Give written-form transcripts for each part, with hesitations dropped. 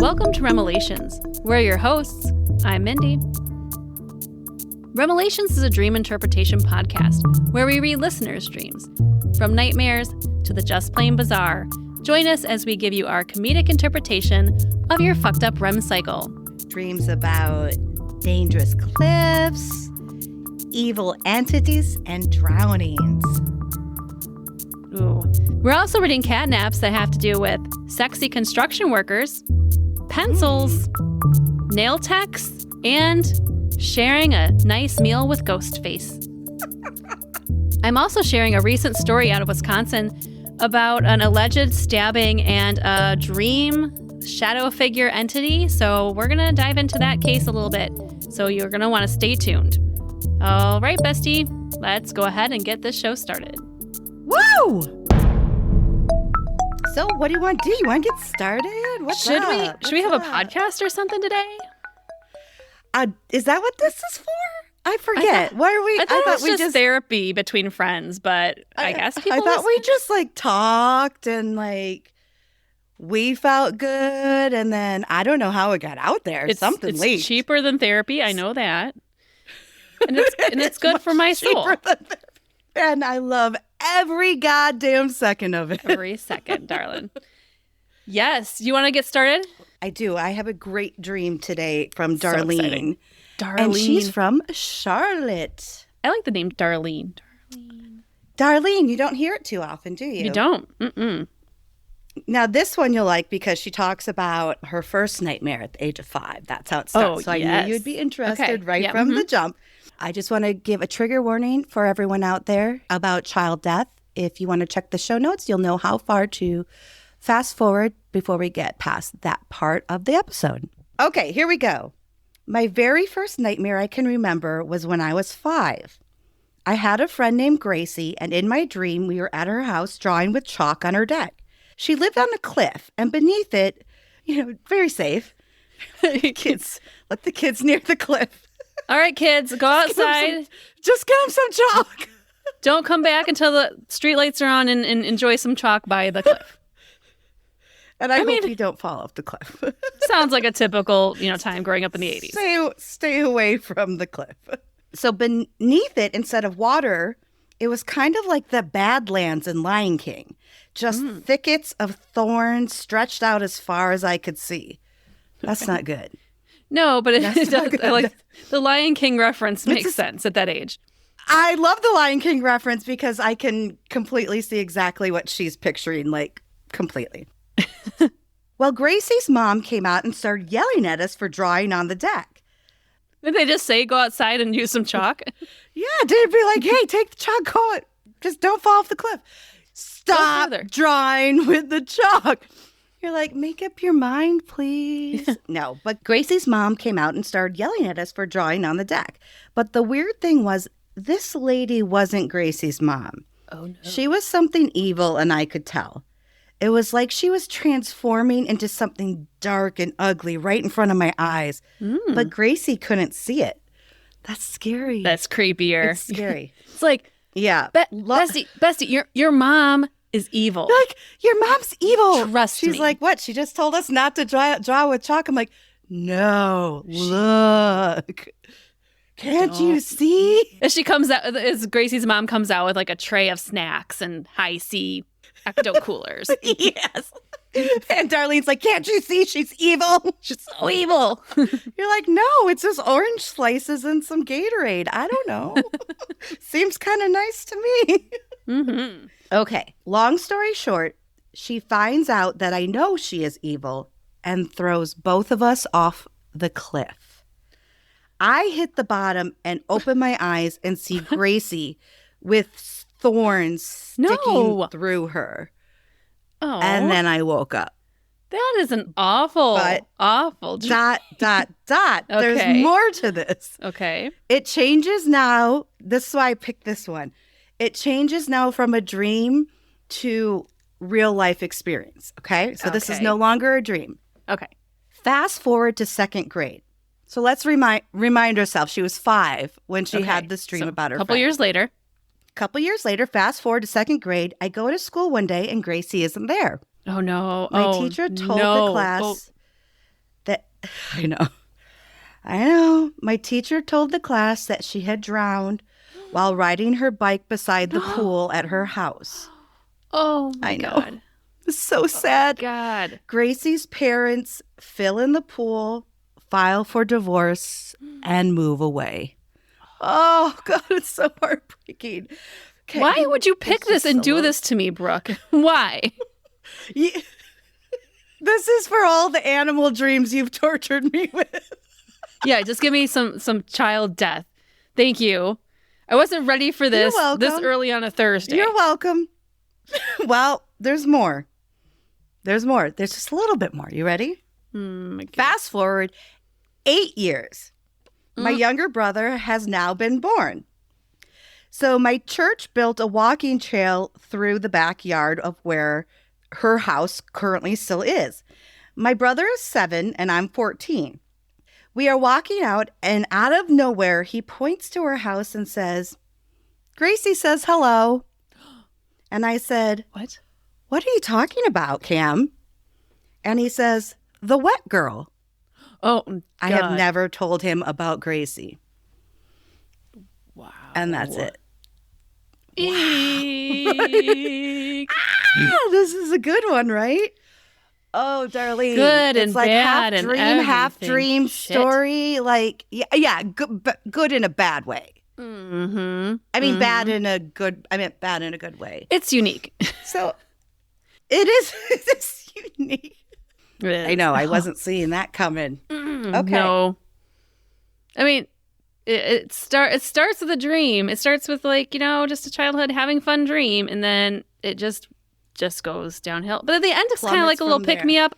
Welcome to Remelations. We're your hosts. I'm Mindy. Remelations is a dream interpretation podcast where we read listeners' dreams. From nightmares to the just plain bizarre, join us as we give you our comedic interpretation of your fucked up REM cycle. Dreams about dangerous cliffs, evil entities, and drownings. Ooh. We're also reading catnaps that have to do with sexy construction workers, pencils, nail techs, and sharing a nice meal with Ghostface. I'm also sharing a recent story out of Wisconsin about an alleged stabbing and a dream shadow figure entity. So we're going to dive into that case a little bit. So you're going to want to stay tuned. All right, bestie, let's go ahead and get this show started. Woo! So what do you want to do? You want to get started? Should we have a podcast or something today? Is that what this is for? I forget. Why are we? I thought it was just therapy between friends, but I guess people I thought listen. we just talked and we felt good, and then I don't know how it got out there. It's leaked. Cheaper than therapy. I know that, and it's good for my soul. And I love every goddamn second of it. Every second, darling. Yes. You want to get started? I do. I have a great dream today from Darlene. Darlene. And she's from Charlotte. I like the name Darlene. Darlene, you don't hear it too often, do you? You don't. Mm-mm. Now, this one you'll like because she talks about her first nightmare at the age of 5. That's how it starts. So yes. I knew you'd be interested Okay. from the jump. I just want to give a trigger warning for everyone out there about child death. If you want to check the show notes, you'll know how far to fast forward before we get past that part of the episode. Okay, here we go. My very first nightmare I can remember was when I was 5. I had a friend named Gracie, and in my dream, we were at her house drawing with chalk on her deck. She lived on a cliff, and beneath it, very safe. Kids, let the kids near the cliff. All right, kids, go outside. Just get them some chalk. Don't come back until the streetlights are on and enjoy some chalk by the cliff. And I hope you don't fall off the cliff. Sounds like a typical, time growing up in the 80s. Stay away from the cliff. So beneath it, instead of water, it was kind of like the Badlands in Lion King. Just thickets of thorns stretched out as far as I could see. That's not good. No, but it does. I like the Lion King reference makes sense at that age. I love the Lion King reference because I can completely see exactly what she's picturing, completely. Well, Gracie's mom came out and started yelling at us for drawing on the deck. Did they just say go outside and use some chalk? Yeah, they'd be like, hey, take the chalk, go. Just don't fall off the cliff. Stop drawing with the chalk. You're like, make up your mind, please. No, but Gracie's mom came out and started yelling at us for drawing on the deck. But the weird thing was, this lady wasn't Gracie's mom. Oh, no. She was something evil, and I could tell. It was like she was transforming into something dark and ugly right in front of my eyes. But Gracie couldn't see it. That's scary. That's creepier. It's scary. It's like, yeah. Bestie, your mom is evil. Your mom's evil. Trust me. She's like, what? She just told us not to draw with chalk. I'm like, no, look. Can't you see? As Gracie's mom comes out with a tray of snacks and Hi-C ecto coolers. Yes. And Darlene's like, can't you see she's evil? She's so evil. You're like, no, it's just orange slices and some Gatorade. I don't know. Seems kind of nice to me. Mm-hmm. Okay. Long story short, she finds out that I know she is evil and throws both of us off the cliff. I hit the bottom and open my eyes and see Gracie with thorns sticking through her. Oh. And then I woke up. That is an awful dream. Dot. Okay. There's more to this. Okay. It changes now. This is why I picked this one. It changes now from a dream to real life experience. Okay. So this is no longer a dream. Okay. Fast forward to 2nd grade. So let's remind ourselves she was 5 when she had this dream about her friend. Couple years later, fast forward to 2nd grade, I go to school one day and Gracie isn't there. Oh, no. My teacher told the class I know. I know. My teacher told the class that she had drowned while riding her bike beside the pool at her house. Oh, my I know. God. It's so sad. God. Gracie's parents fill in the pool, file for divorce, and move away. Oh, God, it's so heartbreaking. Okay. Why would you pick this and do this to me, Brooke? Why? Yeah. This is for all the animal dreams you've tortured me with. Yeah, just give me some child death. Thank you. I wasn't ready for this this early on a Thursday. You're welcome. Well, there's more. There's more. There's just a little bit more. You ready? Fast forward 8 years. My younger brother has now been born. So my church built a walking trail through the backyard of where her house currently still is. My brother is 7 and I'm 14. We are walking out and out of nowhere, he points to our house and says, Gracie says hello. And I said, What are you talking about, Cam? And he says, the wet girl. Oh, God. I have never told him about Gracie. Wow. And that's it. Eek. This is a good one, right? Oh, Darlene. Good it's and like bad half and dream, everything. half dream story. Like, yeah, good in a bad way. Mm-hmm. I mean, bad in a good way. It's unique. So it is it's unique. It is. I know. I wasn't seeing that coming. Okay. No. I mean, it starts with a dream. It starts with just a childhood having fun dream, and then it just goes downhill. But at the end, it's kind of like a little pick me up.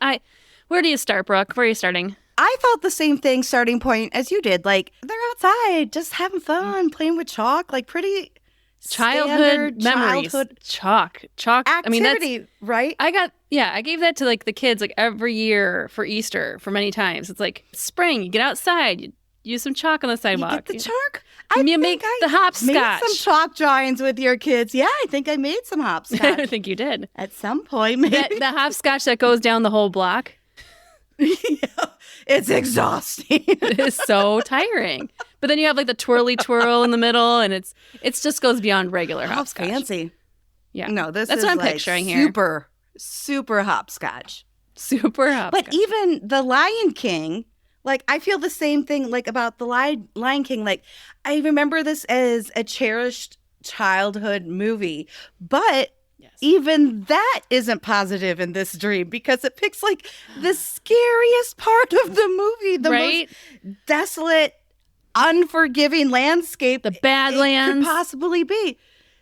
Where do you start, Brooke? Where are you starting? I felt the same thing starting point as you did. Like, they're outside, just having fun, playing with chalk, like pretty childhood memories. Chalk. Activity, I mean, that's right? I gave that to like the kids like every year for Easter for many times. It's like spring, you get outside, you use some chalk on the sidewalk. You get the chalk? You make the hopscotch. Made some chalk drawings with your kids. Yeah, I think I made some hopscotch. I think you did. At some point, maybe. The hopscotch that goes down the whole block. Yeah, it's exhausting. It is so tiring. But then you have like the twirly twirl in the middle, and it just goes beyond regular hopscotch. Fancy. Yeah. No, that's what I'm picturing here. Super hopscotch. Super hopscotch. But even the Lion King, like, I feel the same thing like about the Lion King. Like, I remember this as a cherished childhood movie, but even that isn't positive in this dream because it picks like the scariest part of the movie, the most desolate, unforgiving landscape the Badlands could possibly be.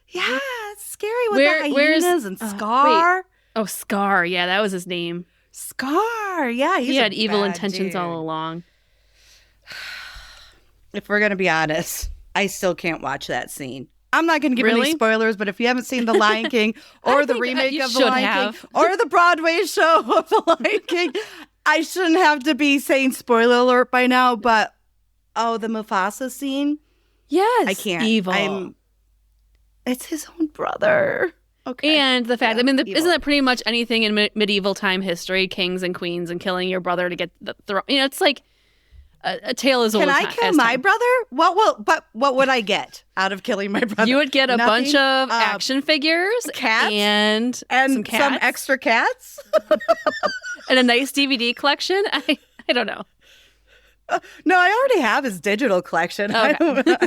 Yeah, it's scary with the hyenas and Scar. Scar. Yeah, that was his name. Scar. Yeah, he had evil intentions all along. If we're going to be honest, I still can't watch that scene. I'm not going to give any spoilers, but if you haven't seen The Lion King or the remake of The Lion King or the Broadway show of The Lion King, I shouldn't have to be saying spoiler alert by now, but the Mufasa scene? Yes. I can't. Evil. It's his own brother. Okay. And the fact, isn't that pretty much anything in medieval time history, kings and queens and killing your brother to get the throne? It's like a tale as old as time. Can I kill my brother? What would I get out of killing my brother? You would get a bunch of action figures, cats, and some extra cats, and a nice DVD collection. I don't know. No, I already have his digital collection. Okay.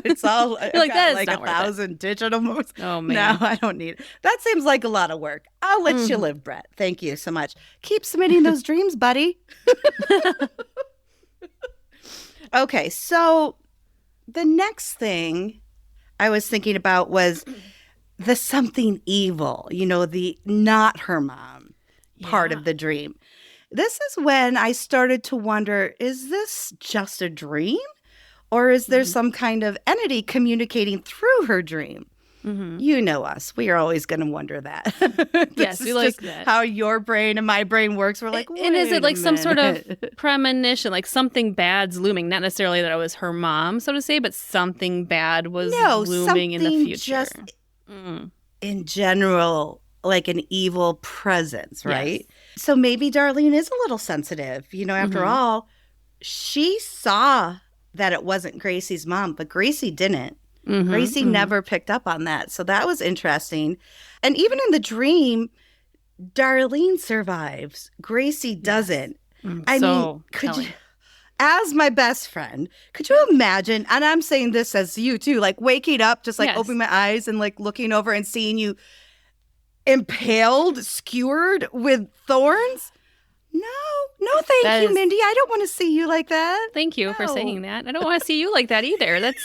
It's all like that. Like 1,000 digital movies. Oh man, no, I don't need it. That seems like a lot of work. I'll let you live, Brett. Thank you so much. Keep submitting those dreams, buddy. Okay, so the next thing I was thinking about was the something evil, the not her mom part of the dream. This is when I started to wonder, is this just a dream? Or is there some kind of entity communicating through her dream? Mm-hmm. You know us. We are always going to wonder that. Yes, we like that. How your brain and my brain works. We're like, and is it like some sort of premonition, like something bad's looming? Not necessarily that it was her mom, so to say, but something bad was looming in the future. Just in general, like an evil presence, right? Yes. So maybe Darlene is a little sensitive. After all, she saw that it wasn't Gracie's mom, but Gracie didn't. Gracie never picked up on that. So that was interesting. And even in the dream, Darlene survives. Gracie doesn't. I mean, could you, as my best friend, could you imagine? And I'm saying this as you too, like waking up, just like opening my eyes and like looking over and seeing you impaled, skewered with thorns. No, thank you, Mindy. I don't want to see you like that. Thank you for saying that. I don't want to see you like that either. That's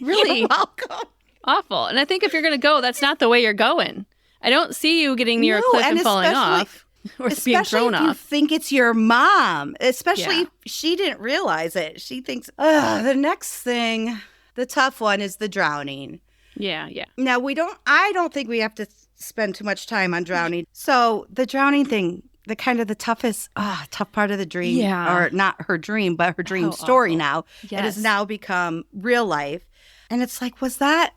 really You're welcome. Awful. And I think if you're going to go, that's not the way you're going. I don't see you getting near a cliff and falling off or being thrown off. off. You think it's your mom, especially if she didn't realize it. She thinks, the next thing, the tough one is the drowning. Yeah. Now, I don't think we have to spend too much time on drowning. So the drowning thing, the kind of the tough part of the dream, or not her dream, but her dream story now. Yes. It has now become real life. And it's like, was that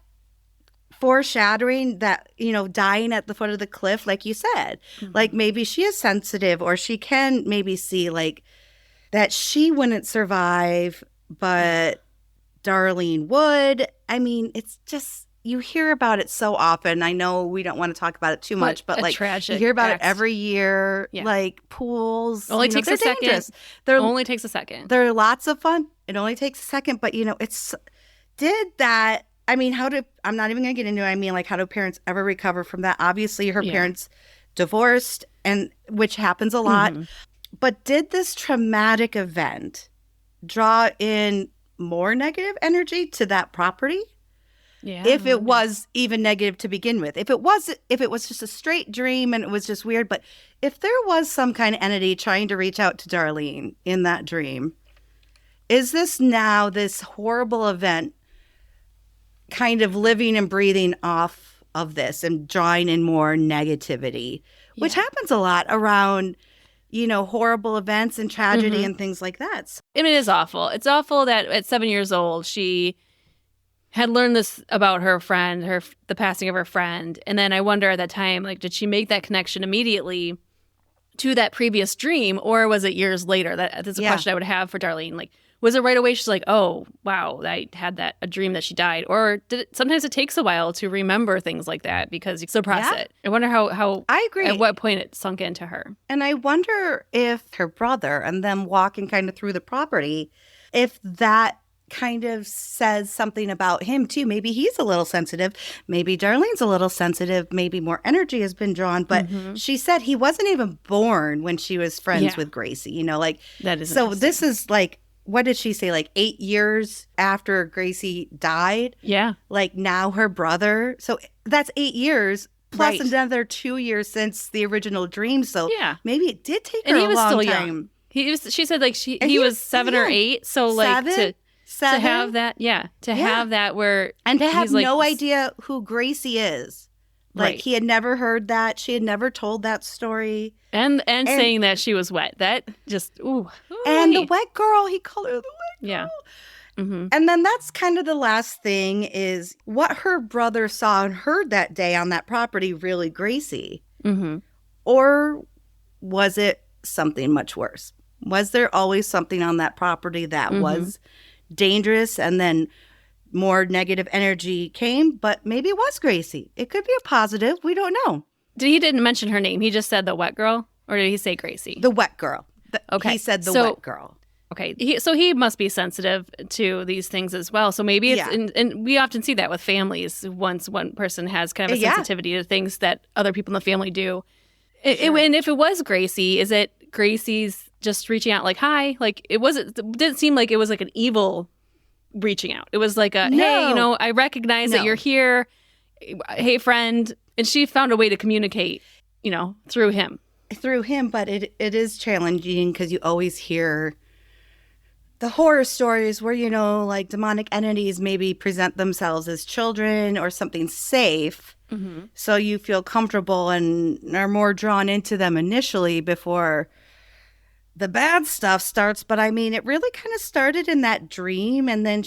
foreshadowing that, dying at the foot of the cliff, like you said? Like maybe she is sensitive, or she can maybe see like that she wouldn't survive, but Darlene would. I mean, it's just, you hear about it so often. I know we don't want to talk about it too much, but like you hear about it every year, like pools. Only takes a second. Only takes a second. They're lots of fun. It only takes a second, but I'm not even going to get into it. I mean, like, how do parents ever recover from that? Obviously, her parents divorced, and which happens a lot. But did this traumatic event draw in more negative energy to that property? Yeah. If it was even negative to begin with. If it was just a straight dream and it was just weird, but if there was some kind of entity trying to reach out to Darlene in that dream, is this now this horrible event kind of living and breathing off of this and drawing in more negativity, which happens a lot around, horrible events and tragedy and things like that. I mean, it is awful. It's awful that at 7 years old, she had learned this about her friend, the passing of her friend. And then I wonder at that time, like, did she make that connection immediately to that previous dream, or was it years later? That's a question I would have for Darlene. Like, was it right away? She's like, oh, wow, I had a dream that she died. Or sometimes it takes a while to remember things like that because you suppress it. I wonder how I agree. At what point it sunk into her. And I wonder if her brother and them walking kind of through the property, if that kind of says something about him too. Maybe he's a little sensitive. Maybe Darlene's a little sensitive. Maybe more energy has been drawn. But she said he wasn't even born when she was friends with Gracie. That is so. This is like, what did she say? Like 8 years after Gracie died. Yeah. Like now her brother. So that's 8 years plus another 2 years since the original dream. So maybe it did take her a long time. And he was still young. She said like he was 7 or 8. So like to have that, have that where and to have no idea who Gracie is. Like he had never heard that. She had never told that story. And saying that she was wet. That just, ooh. And the wet girl, he called her the wet girl. Yeah. And then that's kind of the last thing is what her brother saw and heard that day on that property, really Gracie? Or was it something much worse? Was there always something on that property that was dangerous and then more negative energy came? But maybe it was Gracie. It could be a positive. We don't know. He didn't mention her name. He just said the wet girl? Or did he say Gracie? The wet girl. Okay. He said the wet girl. Okay. So he must be sensitive to these things as well. So maybe it's, and we often see that with families. Once one person has kind of a sensitivity to things that other people in the family do. And if it was Gracie, is it Gracie's just reaching out like, hi? Like it didn't seem like it was like an evil reaching out. It was like a, hey, I recognize that you're here. Hey, friend. And she found a way to communicate, through him. But it is challenging because you always hear the horror stories where, like demonic entities maybe present themselves as children or something safe. So you feel comfortable and are more drawn into them initially before the bad stuff starts. But I mean, it really kind of started in that dream. And then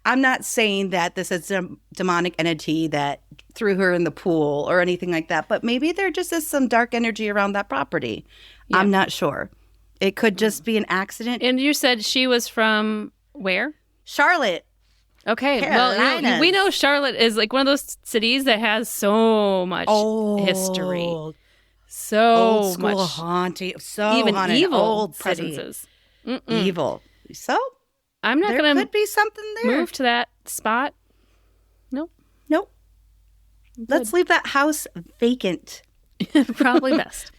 I'm not saying that this is a demonic entity that threw her in the pool or anything like that, but maybe there just is some dark energy around that property. Yeah. I'm not sure. It could just be an accident. And you said she was from where? Charlotte. Okay. Carolinas. Well, we know Charlotte is like one of those cities that has so much history. So Old school much haunting. So even haunted. evil Old presences. Evil. So I'm not there going could be something to there. move to that spot. Nope. Let's leave that house vacant. Probably best.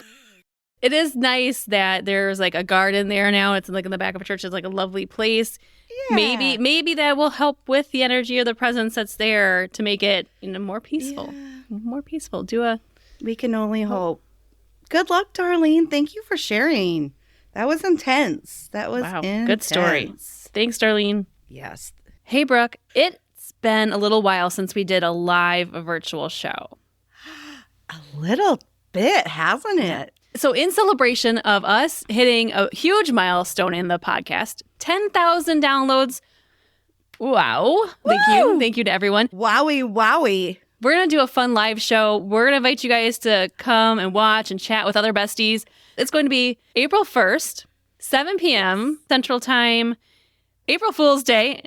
It is nice that there's like a garden there now. It's like in the back of a church. It's like a lovely place. Yeah. Maybe that will help with the energy of the presence that's there to make it more peaceful. Yeah. More peaceful. We can only hope. Good luck, Darlene. Thank you for sharing. That was intense. That was intense. Good story. Thanks, Darlene. Yes. Hey, Brooke. It's been a little while since we did a live virtual show. A little bit, hasn't it? So in celebration of us hitting a huge milestone in the podcast, 10,000 downloads. Wow. Thank you. Thank you to everyone. Wowie. We're going to do a fun live show. We're going to invite you guys to come and watch and chat with other besties. It's going to be April 1st, 7 p.m. Central Time, April Fool's Day.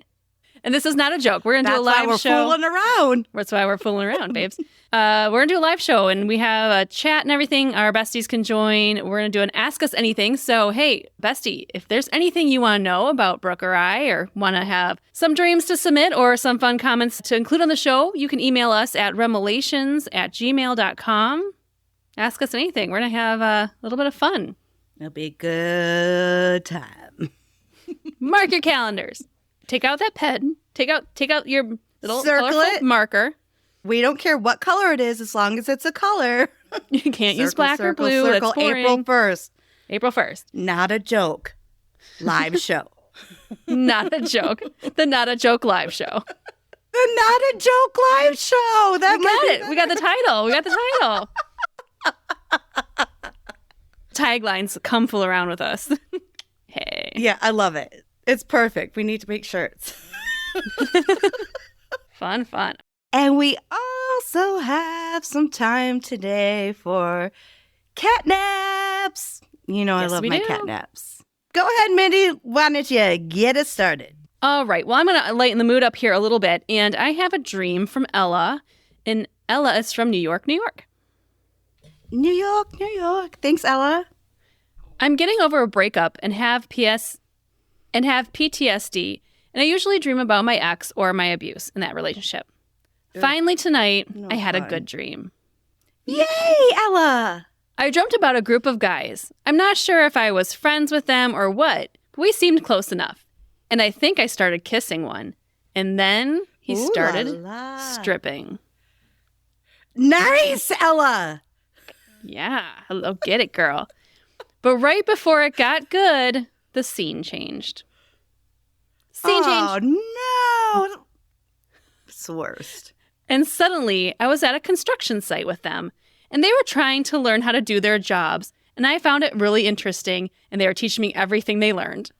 And this is not a joke. We're going to do a live show. That's why we're fooling around. That's why we're fooling around, babes. We're going to do a live show, and we have a chat and everything. Our besties can join. We're going to do an Ask Us Anything. So, hey, bestie, if there's anything you want to know about Brooke or I, or want to have some dreams to submit or some fun comments to include on the show, you can email us at remelations@gmail.com. Ask us anything. We're going to have a little bit of fun. It'll be a good time. Mark your calendars. Take out that pen. Take out your little colorful marker. We don't care what color it is as long as it's a color. You can't use black or blue. Circle, That's boring. April 1st. April 1st. Not a joke. Live show. Not a joke. The Not a Joke live show. The Not a Joke live show. We got it. We got the title. Taglines come fool around with us. Hey. Yeah, I love it. It's perfect. We need to make shirts. Fun. And we also have some time today for catnaps. You know, Yes, I love we my do. catnaps. Go ahead, Mindy. Why don't you get us started? All right. Well, I'm going to lighten the mood up here a little bit. And I have a dream from Ella. And Ella is from New York, New York. New York, New York. Thanks, Ella. I'm getting over a breakup and have PTSD. And I usually dream about my ex or my abuse in that relationship. Finally, tonight, I had a good dream. Yay, Ella! I dreamt about a group of guys. I'm not sure if I was friends with them or what, but we seemed close enough. And I think I started kissing one. And then he started stripping. Nice, Ella! Yeah, hello, get it, girl. But right before it got good, the scene changed. Oh, no! It's the worst. And suddenly, I was at a construction site with them, and they were trying to learn how to do their jobs, and I found it really interesting, and they were teaching me everything they learned.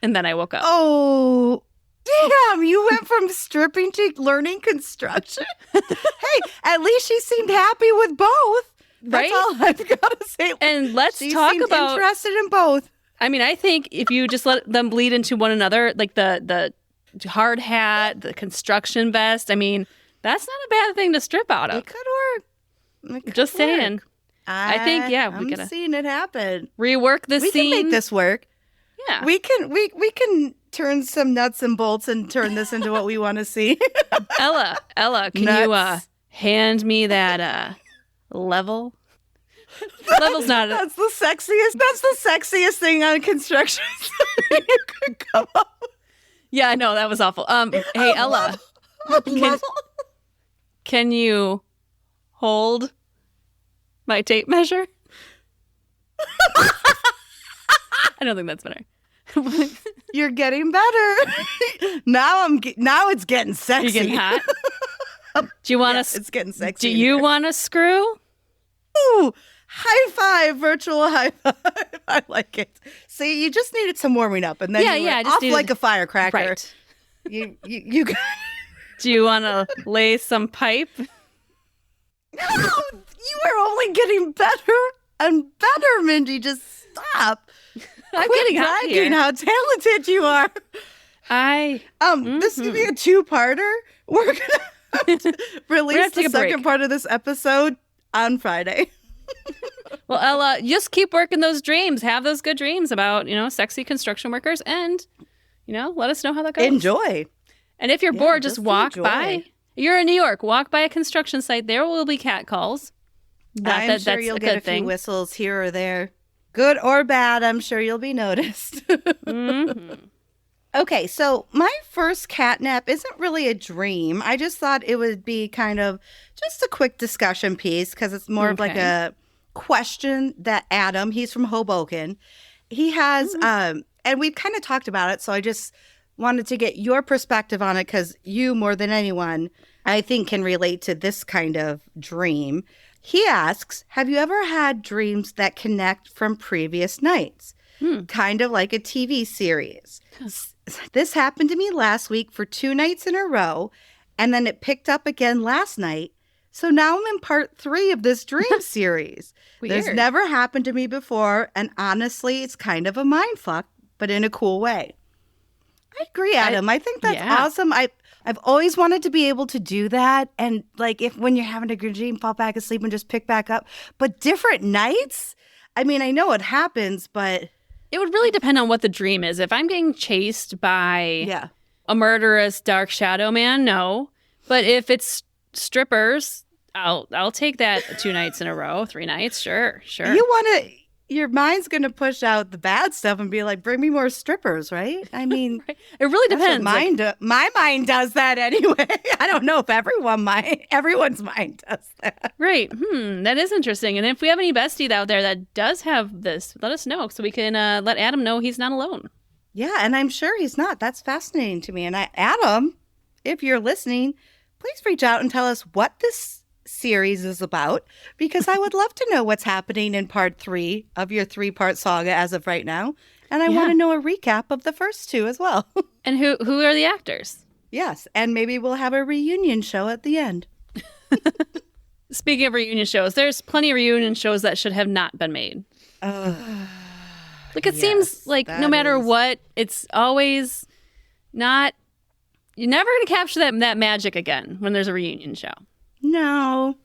And then I woke up. Oh, damn, you went from stripping to learning construction? Hey, at least she seemed happy with both. That's Right? all I've got to say. And let's She talk seemed about... interested in both. I mean, I think if you just let them bleed into one another, like the hard hat, the construction vest, I mean, that's not a bad thing to strip out of. It could work. Just saying. I think, yeah, we I'm gotta seeing it happen. rework this We scene. can make this work. Yeah. We can turn some nuts and bolts and turn this into what we want to see. Ella, can you hand me that level? Level's not. That's the sexiest thing on construction you could come up with. Yeah, I know that was awful. Hey Ella, can you hold my tape measure? I don't think that's better. You're getting better. Now it's getting sexy. You're getting hot. Do you want to? It's getting sexy. Do you want to screw? Ooh, high five, virtual high five. I like it. See, you just needed some warming up, and then you were off like a firecracker. Right. You got... Do you want to lay some pipe? No, you are only getting better and better, Mindy. Just Stop. I'm Quit getting hot bragging here. how talented you are. This is gonna be a two-parter. We're gonna have to release the second part of this episode on Friday. Well, Ella, just keep working those dreams. Have those good dreams about, sexy construction workers, and, let us know how that goes. Enjoy. And if you're bored, just walk enjoy. by. You're in New York. Walk by a construction site. There will be cat calls. I'm sure you'll get a few whistles here or there. Good or bad, I'm sure you'll be noticed. Okay, so my first catnap isn't really a dream. I just thought it would be kind of just a quick discussion piece because it's more of like a question that Adam, he's from Hoboken, he has, and we've kind of talked about it, so I just wanted to get your perspective on it because you, more than anyone, I think can relate to this kind of dream. He asks, have you ever had dreams that connect from previous nights? Kind of like a TV series. This happened to me last week for 2 nights in a row, and then it picked up again last night. So now I'm in part 3 of this dream series. This never happened to me before, and honestly, it's kind of a mind fuck, but in a cool way. I agree, Adam. I think that's awesome. I've always wanted to be able to do that, and like if when you're having a good dream, fall back asleep and just pick back up. But different nights? I mean, I know it happens, but it would really depend on what the dream is. If I'm getting chased by a murderous dark shadow man, no. But if it's strippers, I'll take that 2 nights in a row, 3 nights, sure. Your mind's gonna push out the bad stuff and be like, bring me more strippers, right? I mean, It really depends. My mind does that anyway. I don't know if everyone's mind does that. Right. That is interesting. And if we have any bestie out there that does have this, let us know so we can let Adam know he's not alone. Yeah, and I'm sure he's not. That's fascinating to me. And Adam, if you're listening, please reach out and tell us what this series is about, because I would love to know what's happening in part 3 of your 3-part saga as of right now. And I want to know a recap of the first 2 as well. And who are the actors? Yes, and maybe we'll have a reunion show at the end. Speaking of reunion shows, there's plenty of reunion shows that should have not been made. It seems like no matter what, it's always not. You're never going to capture that magic again when there's a reunion show. No,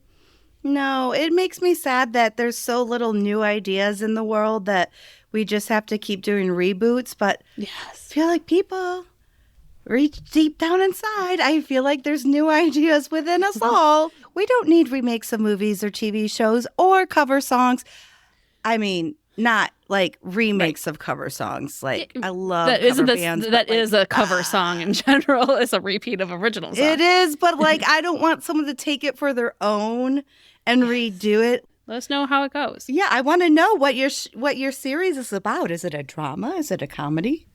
it makes me sad that there's so little new ideas in the world that we just have to keep doing reboots. But I feel like people reach deep down inside. I feel like there's new ideas within us all. We don't need remakes of movies or TV shows or cover songs. I mean, not like remakes of cover songs. Like I love cover bands. That is a cover song in general. It's a repeat of original song. It is, but like I don't want someone to take it for their own and redo it. Let us know how it goes. Yeah, I want to know what your series is about. Is it a drama? Is it a comedy?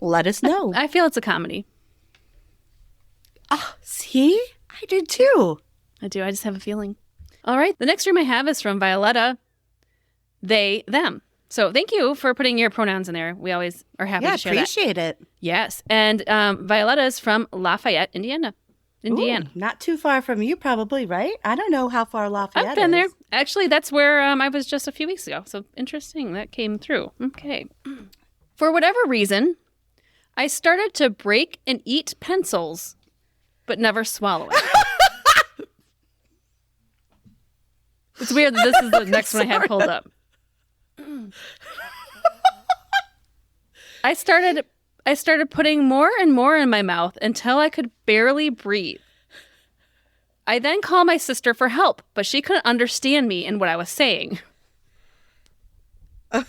Let us know. I feel it's a comedy. Oh, see? I did too. I do. I just have a feeling. All right. The next dream I have is from Violetta. They, them. So thank you for putting your pronouns in there. We always are happy to share that. Yeah, appreciate it. Yes. And Violetta is from Lafayette, Indiana. Ooh, not too far from you probably, right? I don't know how far Lafayette is. I've been there. Actually, that's where I was just a few weeks ago. So interesting. That came through. Okay. For whatever reason, I started to break and eat pencils, but never swallow it. It's weird that this is the next one I had pulled up. I started putting more and more in my mouth until I could barely breathe. I then called my sister for help, but she couldn't understand me and what I was saying. I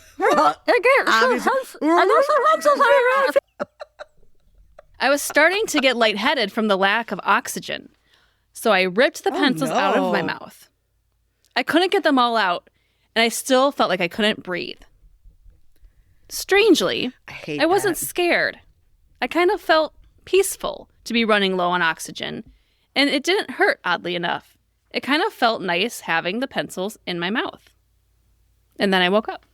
was starting to get lightheaded from the lack of oxygen, so I ripped the pencils out of my mouth. I couldn't get them all out, and I still felt like I couldn't breathe. Strangely, I wasn't scared. I kind of felt peaceful to be running low on oxygen, and it didn't hurt, oddly enough. It kind of felt nice having the pencils in my mouth. And then I woke up.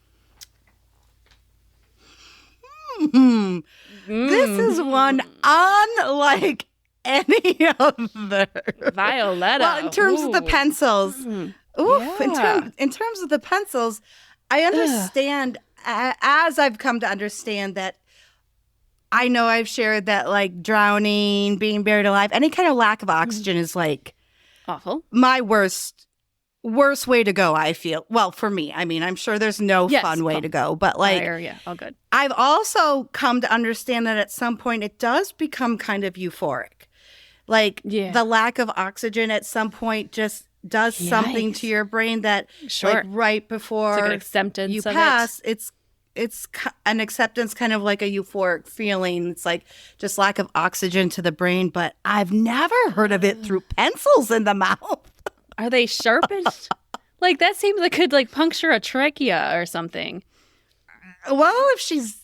This is one unlike any other. Violetta. Well, in terms of the pencils. In terms of the pencils, I understand, as I've come to understand that, I know I've shared that, like, drowning, being buried alive, any kind of lack of oxygen is, like, awful. My worst way to go, I feel. Well, for me. I mean, I'm sure there's no fun way to go, but, like, all good. I've also come to understand that at some point it does become kind of euphoric. Like, the lack of oxygen at some point just does something to your brain that, like, right before it's like an acceptance you of pass, it's an acceptance, kind of like a euphoric feeling. It's like just lack of oxygen to the brain, but I've never heard of it through pencils in the mouth. Are they sharpened? Like, that seems like could, like, puncture a trachea or something. Well, if she's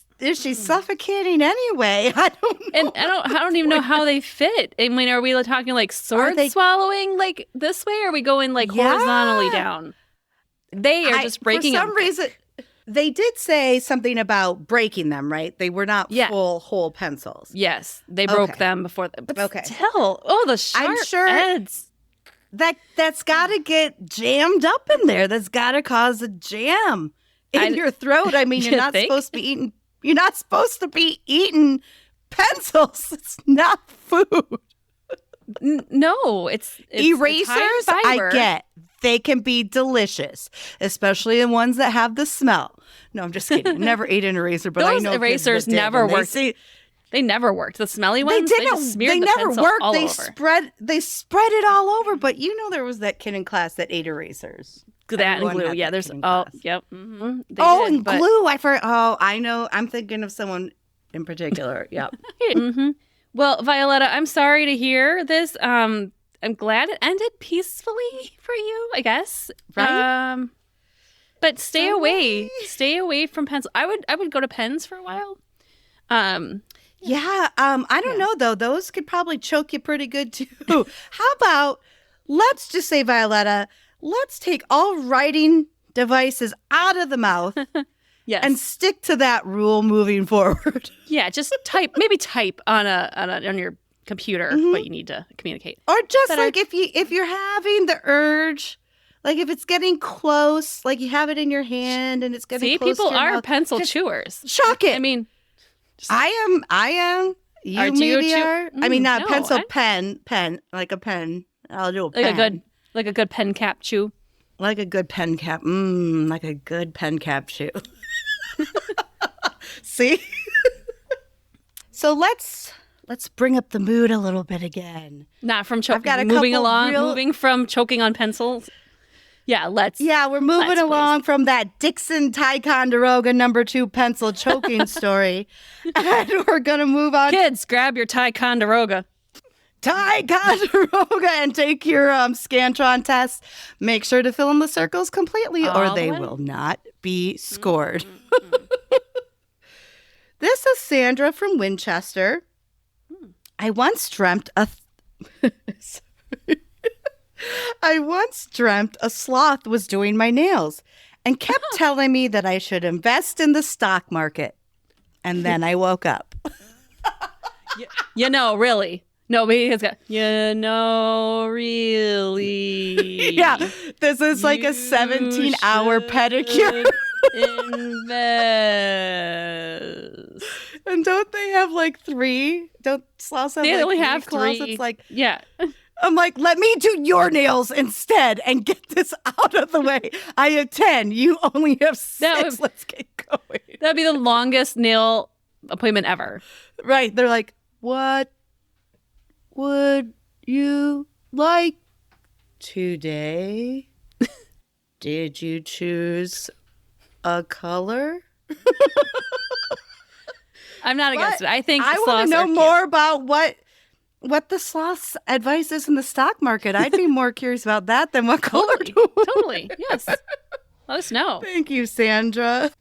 suffocating anyway, I don't know. And I don't even know how they fit. I mean, are we talking like sword swallowing like this way, or are we going like horizontally down? They are just breaking them. For some reason, they did say something about breaking them, right? They were not full whole pencils. Yes, they broke them before. But still, the sharp I'm sure edges. That's got to get jammed up in there. That's got to cause a jam in your throat. I mean, you're not supposed to be eating. You're not supposed to be eating pencils. It's not food. No, it's erasers. It's high in fiber. I get they can be delicious, especially the ones that have the smell. No, I'm just kidding. I never ate an eraser, but those I know erasers never worked. They never worked. The smelly ones, they didn't. Just smeared they the never pencil worked. all They over. spread it all over. But you know, there was that kid in class that ate erasers. That and glue. Yeah, there's. Yep. Mm-hmm. And glue. I know. I'm thinking of someone in particular. Yep. Mm-hmm. Well, Violetta, I'm sorry to hear this. I'm glad it ended peacefully for you, I guess. Right. But stay away. Stay away from pencils. I would go to pens for a while. I don't know though. Those could probably choke you pretty good too. How about let's just say, Violetta, let's take all writing devices out of the mouth. Yes. And stick to that rule moving forward. Yeah, just type on your computer what you need to communicate. Or just like if you're having the urge, like if it's getting close, like you have it in your hand and it's getting close. People to your are mouth, pencil chewers. Chuck it. I mean, I am. You maybe are. I mean, not pencil, pen, like a pen. I'll do a pen. Like a good pen cap chew. Like a good pen cap. Like a good pen cap chew. See? So let's bring up the mood a little bit again. Not from choking. Moving from choking on pencils. Yeah, we're moving along from that Dixon Ticonderoga #2 pencil choking story. And we're going to move on. Kids, grab your Ticonderoga. Ticonderoga and take your Scantron test. Make sure to fill in the circles completely or they will not be scored. This is Sandra from Winchester. I once dreamt a sloth was doing my nails and kept telling me that I should invest in the stock market. And then I woke up. Really. Nobody has got, really. Yeah, this is like a 17-hour pedicure. Invest. And don't they have like 3? Don't sloths have they like only 3 have claws? 3. It's like, yeah. I'm like, let me do your nails instead and get this out of the way. I have 10. You only have 6. Let's get going. That'd be the longest nail appointment ever. Right. They're like, what would you like today? Did you choose a color? I'm not against it. I think I want to know more about what the sloth's advice is in the stock market. I'd be more curious about that than what color. Totally. Yes. Let us know. Thank you, Sandra.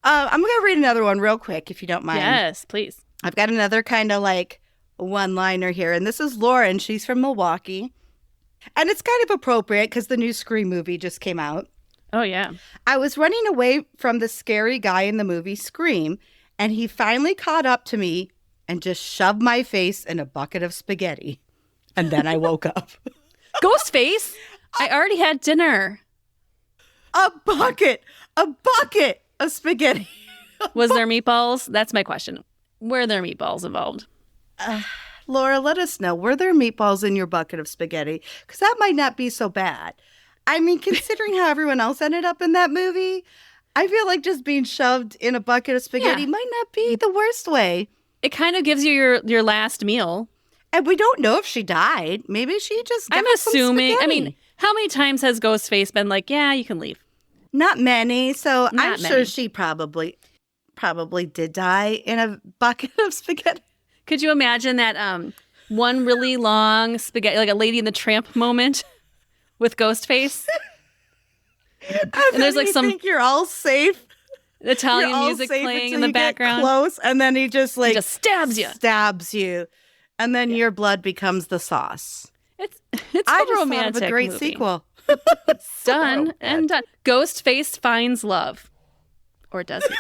I'm going to read another one real quick, if you don't mind. Yes, please. I've got another kind of like one-liner here, and this is Lauren. She's from Milwaukee. And it's kind of appropriate because the new Scream movie just came out. Oh, yeah. I was running away from the scary guy in the movie Scream, and he finally caught up to me and just shoved my face in a bucket of spaghetti. And then I woke up. Ghostface? I already had dinner. A bucket A bucket of spaghetti. Was there meatballs? That's my question. Were there meatballs involved? Laura, let us know. Were there meatballs in your bucket of spaghetti? Because that might not be so bad. I mean, considering how everyone else ended up in that movie, I feel like just being shoved in a bucket of spaghetti might not be the worst way. It kind of gives you your last meal. And we don't know if she died. Maybe she just got I'm assuming. some I spaghetti. mean, how many times has Ghostface been like, yeah, you can leave? Not many. So I'm Not sure many. she probably did die in a bucket of spaghetti. Could you imagine that one really long spaghetti, like a Lady and the Tramp moment with Ghostface? And there's like you some think you're all safe. Italian You're all music safe playing until in the you get background. close, and then he just like stabs you. Stabs you, and then your blood becomes the sauce. It's I a just romantic thought of a great movie. sequel. Done and done. Ghostface finds love, or does he?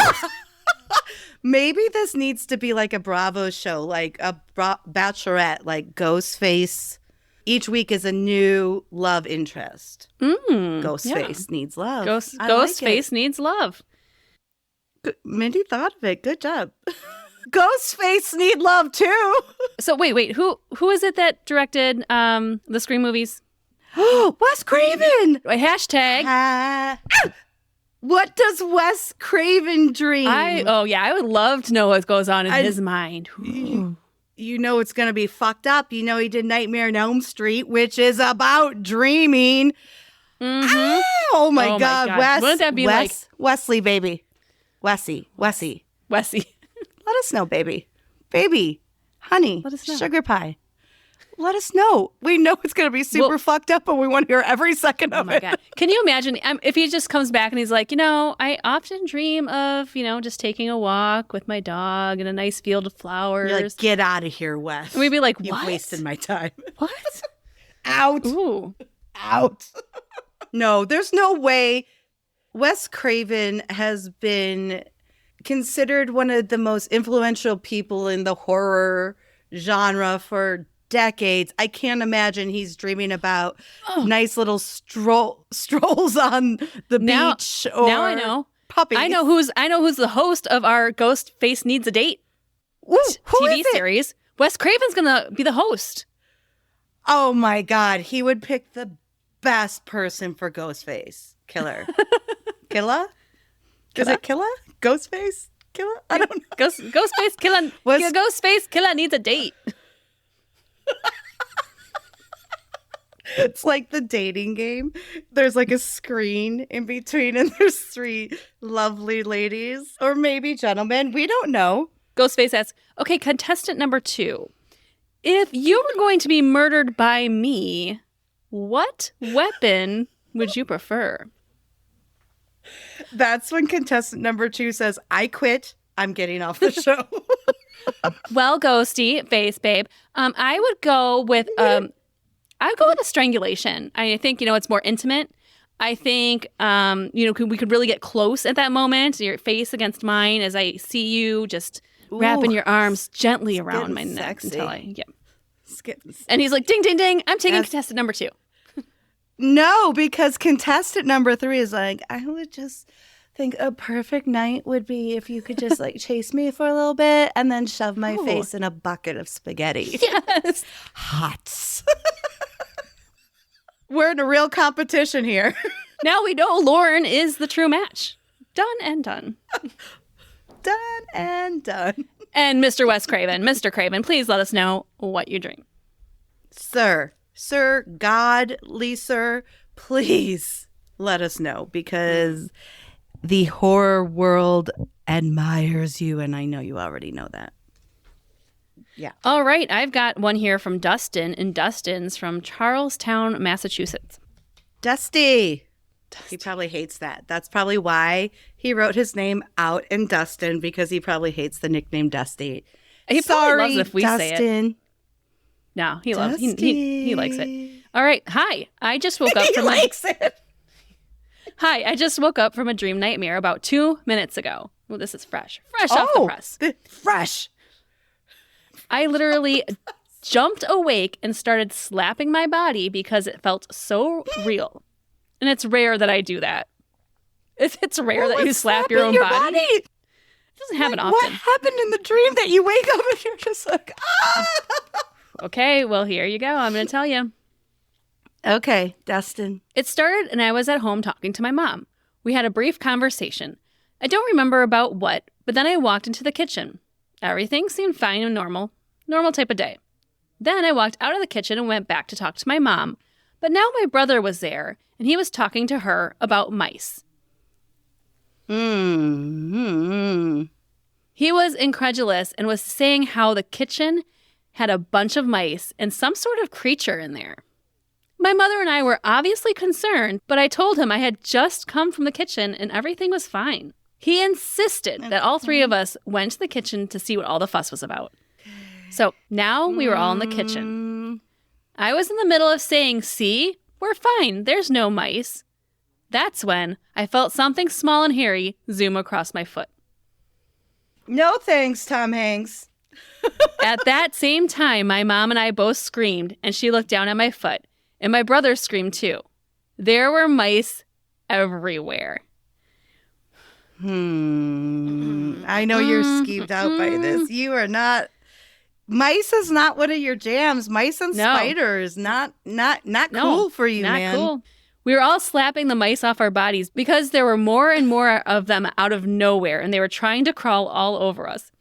Maybe this needs to be like a Bravo show, like a Bachelorette, like Ghostface. Each week is a new love interest. Ghostface needs love. Ghostface needs love. Mindy thought of it. Good job. Ghostface need love too. So wait, who is it that directed the Scream movies? Wes Craven. Hashtag. What does Wes Craven dream? I would love to know what goes on in his mind. You know it's going to be fucked up. You know he did Nightmare on Elm Street, which is about dreaming. Mm-hmm. Oh my God, Wes. Wouldn't that be like Wesley, baby? Wessie. Wessie? Let us know, baby. Baby, honey, let us know. Sugar pie. Let us know. We know it's going to be super fucked up, but we want to hear every second of it. Oh my God. Can you imagine if he just comes back and he's like, I often dream of, just taking a walk with my dog in a nice field of flowers. You're like, get out of here, Wes. And we'd be like, what? You've wasted my time. What? Out. Ooh. Out. No, there's no way. Wes Craven has been considered one of the most influential people in the horror genre for decades. I can't imagine he's dreaming about nice little strolls on the beach or now I know. Puppies. I know who's the host of our Ghostface Needs a Date TV series. Wes Craven's gonna be the host. Oh my God, he would pick the best person for Ghostface. Killer. Killa? Is it Killa? Ghostface? Killa? I don't know. Ghostface Killa. Ghostface Killa needs a date. It's like the dating game. There's like a screen in between, and there's three lovely ladies, or maybe gentlemen. We don't know. Ghostface asks, okay, contestant number 2. If you were going to be murdered by me, what weapon would you prefer? That's when contestant number 2 says, I quit. I'm getting off the show. Well, Ghosty face babe, I would go with a strangulation. I think it's more intimate. I think we could really get close at that moment. Your face against mine as I see you just wrapping your arms gently around my neck until and he's like, ding ding ding. I'm taking contestant number 2. No, because contestant number 3 is like, I would just think a perfect night would be if you could just like chase me for a little bit and then shove my face in a bucket of spaghetti. Yes. Hot. We're in a real competition here. Now we know Lauren is the true match. Done and done. Done and done. And Mr. Wes Craven, Mr. Craven, please let us know what you dream. Sir, godly sir, please let us know because the horror world admires you, and I know you already know that. Yeah. All right, I've got one here from Dustin, and Dustin's from Charlestown, Massachusetts. Dusty. He probably hates that. That's probably why he wrote his name out in Dustin, because he probably hates the nickname Dusty. He probably loves it if we Dustin. say it. No, he loves it. He likes it. All right. Hi. I just woke up from Hi. I just woke up from a dream nightmare about 2 minutes ago. Well, this is fresh off the press. Fresh. I literally jumped awake and started slapping my body because it felt so real. And it's rare that I do that. It's rare that you slap your own body. It doesn't happen often. What happened in the dream that you wake up and you're just like, ah? Okay, well, here you go. I'm going to tell you. Okay, Dustin. It started and I was at home talking to my mom. We had a brief conversation. I don't remember about what, but then I walked into the kitchen. Everything seemed fine and normal type of day. Then I walked out of the kitchen and went back to talk to my mom. But now my brother was there, and he was talking to her about mice. Mm-hmm. He was incredulous and was saying how the kitchen had a bunch of mice and some sort of creature in there. My mother and I were obviously concerned, but I told him I had just come from the kitchen and everything was fine. He insisted that all three of us went to the kitchen to see what all the fuss was about. So now we were all in the kitchen. I was in the middle of saying, see, we're fine. There's no mice. That's when I felt something small and hairy zoom across my foot. No thanks, Tom Hanks. At that same time, my mom and I both screamed, and she looked down at my foot. And my brother screamed too. There were mice everywhere. I know you're skeeved out by this. You are not. Mice is not one of your jams. Mice and spiders, not cool for you, man. Not cool. We were all slapping the mice off our bodies because there were more and more of them out of nowhere, and they were trying to crawl all over us.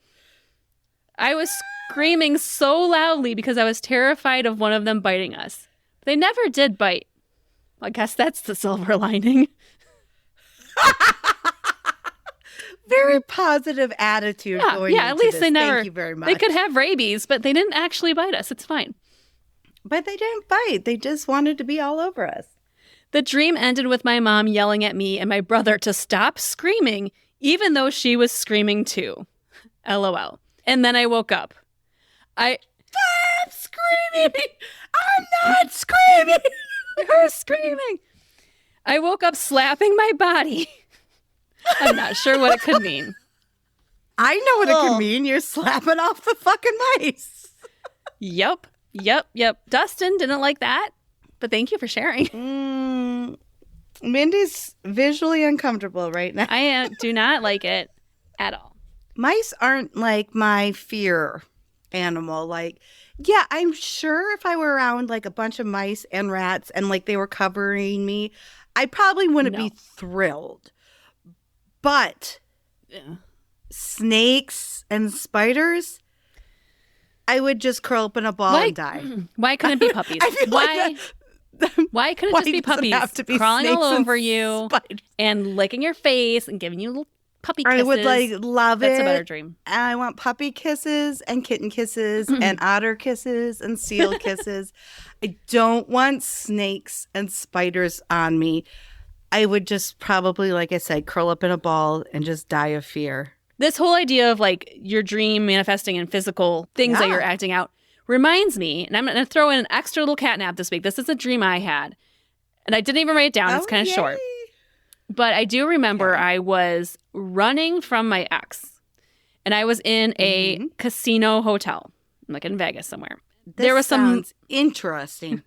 I was screaming so loudly because I was terrified of one of them biting us. They never did bite. I guess that's the silver lining. Very positive attitude going into at least this. they never. Thank you very much. They could have rabies, but they didn't actually bite us. It's fine. But they didn't bite. They just wanted to be all over us. The dream ended with my mom yelling at me and my brother to stop screaming, even though she was screaming too. LOL. And then I woke up. Stop screaming! I'm not screaming! You're screaming! I woke up slapping my body. I'm not sure what it could mean. I know what it could mean. You're slapping off the fucking mice. Yep. Dustin didn't like that, but thank you for sharing. Mindy's visually uncomfortable right now. I do not like it at all. Mice aren't like my fear animal. Like, yeah, I'm sure if I were around like a bunch of mice and rats and like they were covering me, I probably wouldn't be thrilled. But snakes and spiders, I would just curl up in a ball and die. Why couldn't it be puppies? Why couldn't it just be puppies crawling all over you and licking your face and giving you little puppy kisses? I would love it. That's a better dream. I want puppy kisses and kitten kisses and otter kisses and seal kisses. I don't want snakes and spiders on me. I would just probably, like I said, curl up in a ball and just die of fear. This whole idea of like your dream manifesting in physical things that you're acting out reminds me, and I'm going to throw in an extra little catnap this week. This is a dream I had, and I didn't even write it down. It's kind of short. But I do remember I was running from my ex, and I was in a casino hotel, like in Vegas somewhere. There was sounds interesting.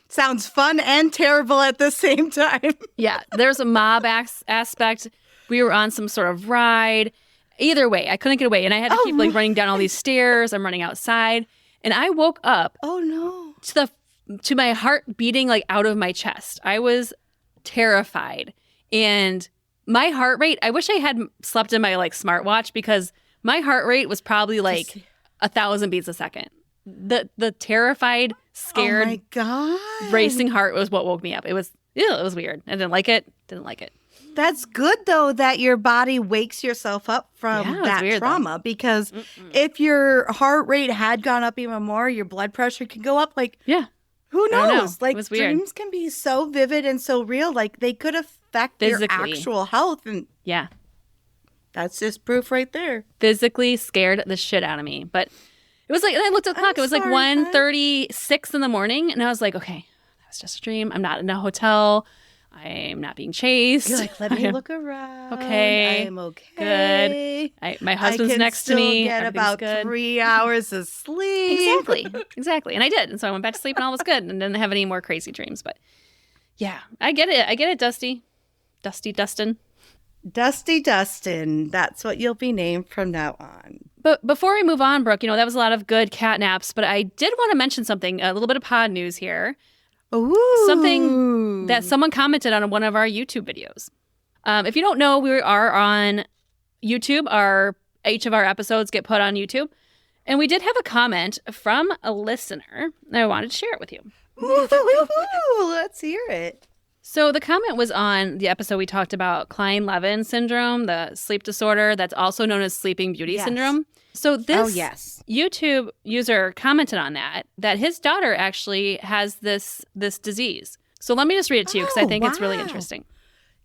Sounds fun and terrible at the same time. Yeah, there's a mob aspect. We were on some sort of ride. Either way, I couldn't get away, and I had to keep like running down all these stairs. I'm running outside, and I woke up. Oh no! To my heart beating like out of my chest. I was terrified, and my heart rate. I wish I had slept in my like smartwatch because my heart rate was probably like 1,000 beats a second. The terrified, scared, oh my God, racing heart was what woke me up. It was weird. I didn't like it. That's good, though, that your body wakes yourself up from that trauma. Because if your heart rate had gone up even more, your blood pressure could go up. Like, who knows? Like, dreams can be so vivid and so real. Like, they could affect your actual health. And that's just proof right there. Physically scared the shit out of me. But it was like, and I looked at the clock. It was like 1:36 in the morning. And I was like, okay, that was just a dream. I'm not in a hotel. I'm not being chased. You're like, let me look around. Okay. I'm okay. Good. My husband's next to me. I can still get about 3 hours of sleep. Exactly. And I did. And so I went back to sleep and all was good and didn't have any more crazy dreams. But yeah, I get it. Dusty. Dusty Dustin. Dusty Dustin. That's what you'll be named from now on. But before we move on, Brooke, that was a lot of good catnaps, but I did want to mention something, a little bit of pod news here. Ooh. Something that someone commented on one of our YouTube videos. If you don't know, we are on YouTube. Each of our episodes get put on YouTube. And we did have a comment from a listener, and I wanted to share it with you. Ooh, let's hear it. So the comment was on the episode we talked about Klein-Levin syndrome, the sleep disorder that's also known as sleeping beauty syndrome. So this YouTube user commented on that his daughter actually has this disease. So let me just read it to you because I think it's really interesting.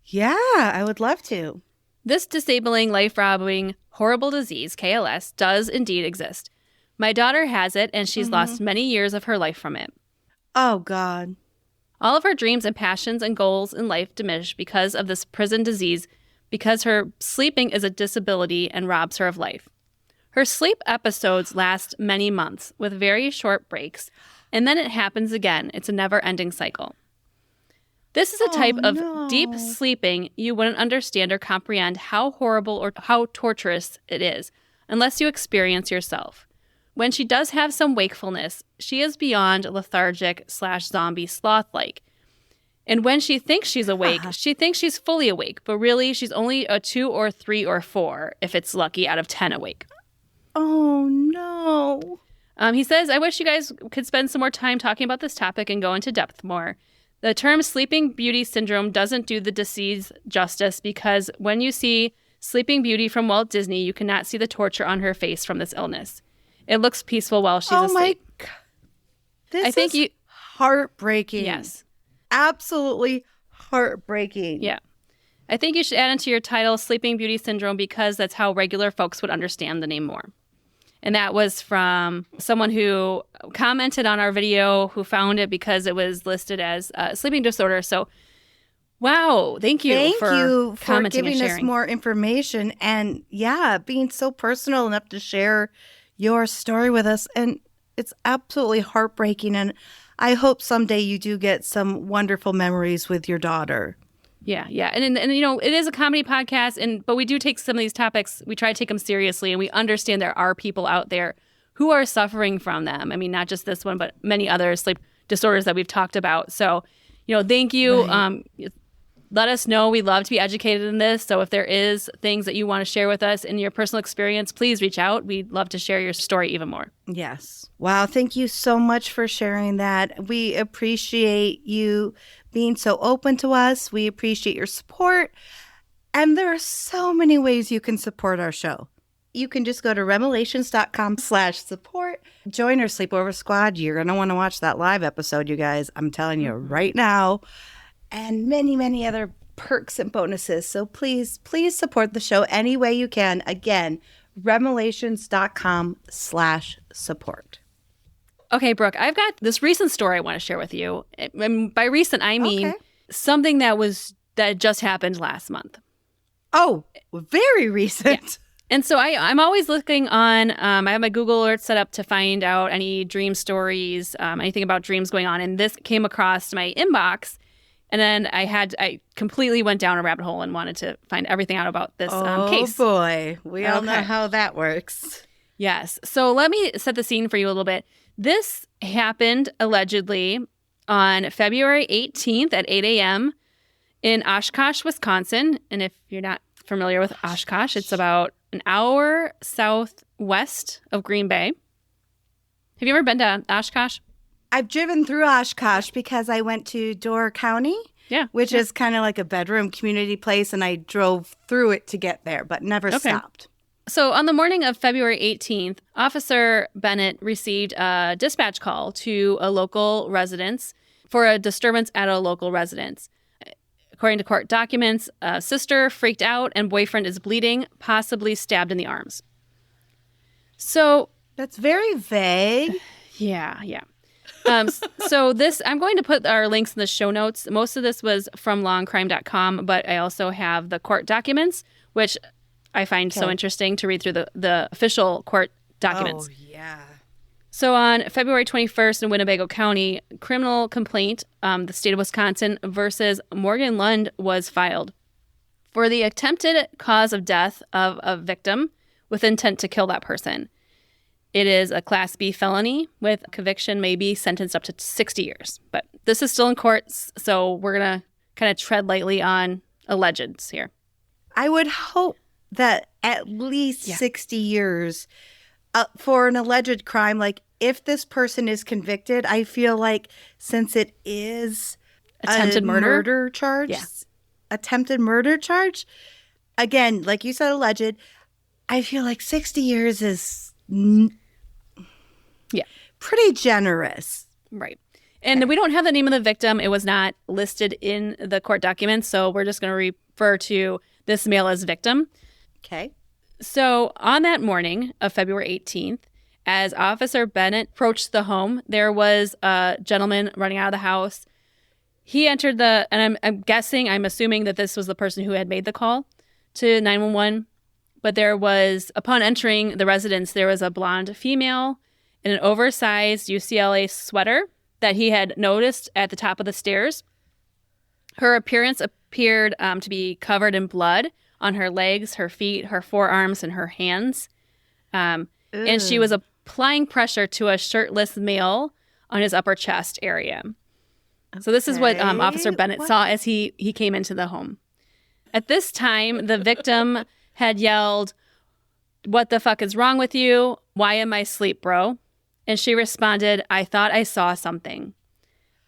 Yeah, I would love to. This disabling, life-robbing, horrible disease, KLS, does indeed exist. My daughter has it, and she's lost many years of her life from it. Oh, God. All of her dreams and passions and goals in life diminish because of this prison disease, because her sleeping is a disability and robs her of life. Her sleep episodes last many months with very short breaks, and then it happens again. It's a never-ending cycle. This is a type of deep sleeping you wouldn't understand or comprehend how horrible or how torturous it is unless you experience yourself. When she does have some wakefulness, she is beyond lethargic/zombie sloth-like. And when she thinks she's awake, she thinks she's fully awake, but really she's only a 2 or 3 or 4, if it's lucky, out of 10 awake. Oh, no. He says, I wish you guys could spend some more time talking about this topic and go into depth more. The term sleeping beauty syndrome doesn't do the disease justice because when you see Sleeping Beauty from Walt Disney, you cannot see the torture on her face from this illness. It looks peaceful while she's asleep. Oh, my God. This is heartbreaking. Yes. Absolutely heartbreaking. Yeah. I think you should add into your title Sleeping Beauty Syndrome because that's how regular folks would understand the name more. And that was from someone who commented on our video who found it because it was listed as a sleeping disorder. So, wow. Thank you for commenting giving and us more information and, being so personal enough to share your story with us. And it's absolutely heartbreaking. And I hope someday you do get some wonderful memories with your daughter. Yeah. And it is a comedy podcast, but we do take some of these topics, we try to take them seriously, and we understand there are people out there who are suffering from them. I mean, not just this one, but many other sleep disorders that we've talked about. So, thank you. Right. Let us know. We love to be educated in this. So if there is things that you want to share with us in your personal experience, please reach out. We'd love to share your story even more. Yes. Wow. Thank you so much for sharing that. We appreciate you being so open to us. We appreciate your support. And there are so many ways you can support our show. You can just go to revelations.com/support. Join our sleepover squad. You're going to want to watch that live episode, you guys. I'm telling you right now. And many, many other perks and bonuses. So please support the show any way you can. Again, revelations.com/support. Okay, Brooke, I've got this recent story I want to share with you. And by recent, I mean something that just happened last month. Oh, very recent. Yeah. And so I'm always looking on, I have my Google alert set up to find out any dream stories, anything about dreams going on. And this came across my inbox. And then I completely went down a rabbit hole and wanted to find everything out about this case. Oh, boy. We all know how that works. Yes. So let me set the scene for you a little bit. This happened allegedly on February 18th at 8 a.m. in Oshkosh, Wisconsin. And if you're not familiar with Oshkosh, it's about an hour southwest of Green Bay. Have you ever been to Oshkosh? I've driven through Oshkosh because I went to Door County, which is kind of like a bedroom community place, and I drove through it to get there, but never stopped. So on the morning of February 18th, Officer Bennett received a dispatch call to a local residence for a disturbance at a local residence. According to court documents, a sister freaked out and boyfriend is bleeding, possibly stabbed in the arms. So that's very vague. Yeah. So I'm going to put our links in the show notes. Most of this was from lawandcrime.com, but I also have the court documents, which I find so interesting to read through the official court documents. Oh, yeah. So on February 21st in Winnebago County, criminal complaint, the state of Wisconsin versus Morgan Lund was filed. for the attempted cause of death of a victim with intent to kill that person. It is a Class B felony with conviction may be sentenced up to 60 years. But this is still in courts, so we're going to kind of tread lightly on allegeds here. I would hope that at least 60 years for an alleged crime. Like, if this person is convicted, I feel like since it is attempted murder charge, attempted murder charge, again, like you said, alleged, I feel like 60 years is pretty generous. Right. And we don't have the name of the victim. It was not listed in the court documents, so we're just going to refer to this male as victim. Okay. So on that morning of February 18th, as Officer Bennett approached the home, there was a gentleman running out of the house. He entered and I'm assuming that this was the person who had made the call to 911. But upon entering the residence, there was a blonde female in an oversized UCLA sweater that he had noticed at the top of the stairs. Her appearance appeared to be covered in blood on her legs, her feet, her forearms, and her hands. And she was applying pressure to a shirtless male on his upper chest area. Okay. So this is what Officer Bennett saw as he came into the home. At this time, the victim had yelled, "What the fuck is wrong with you? Why am I asleep, bro?" And she responded, "I thought I saw something."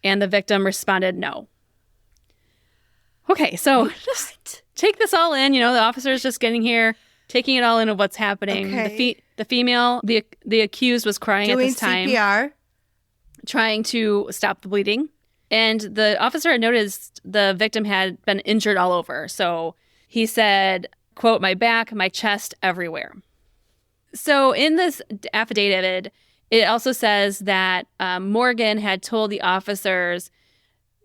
And the victim responded, "No." Okay, so just take this all in. The officer's just getting here, taking it all in of what's happening. Okay. The female, the accused, was crying doing at this time. CPR. Trying to stop the bleeding. And the officer had noticed the victim had been injured all over. So he said, quote, "My back, my chest, everywhere." So in this affidavit, it also says that Morgan had told the officers,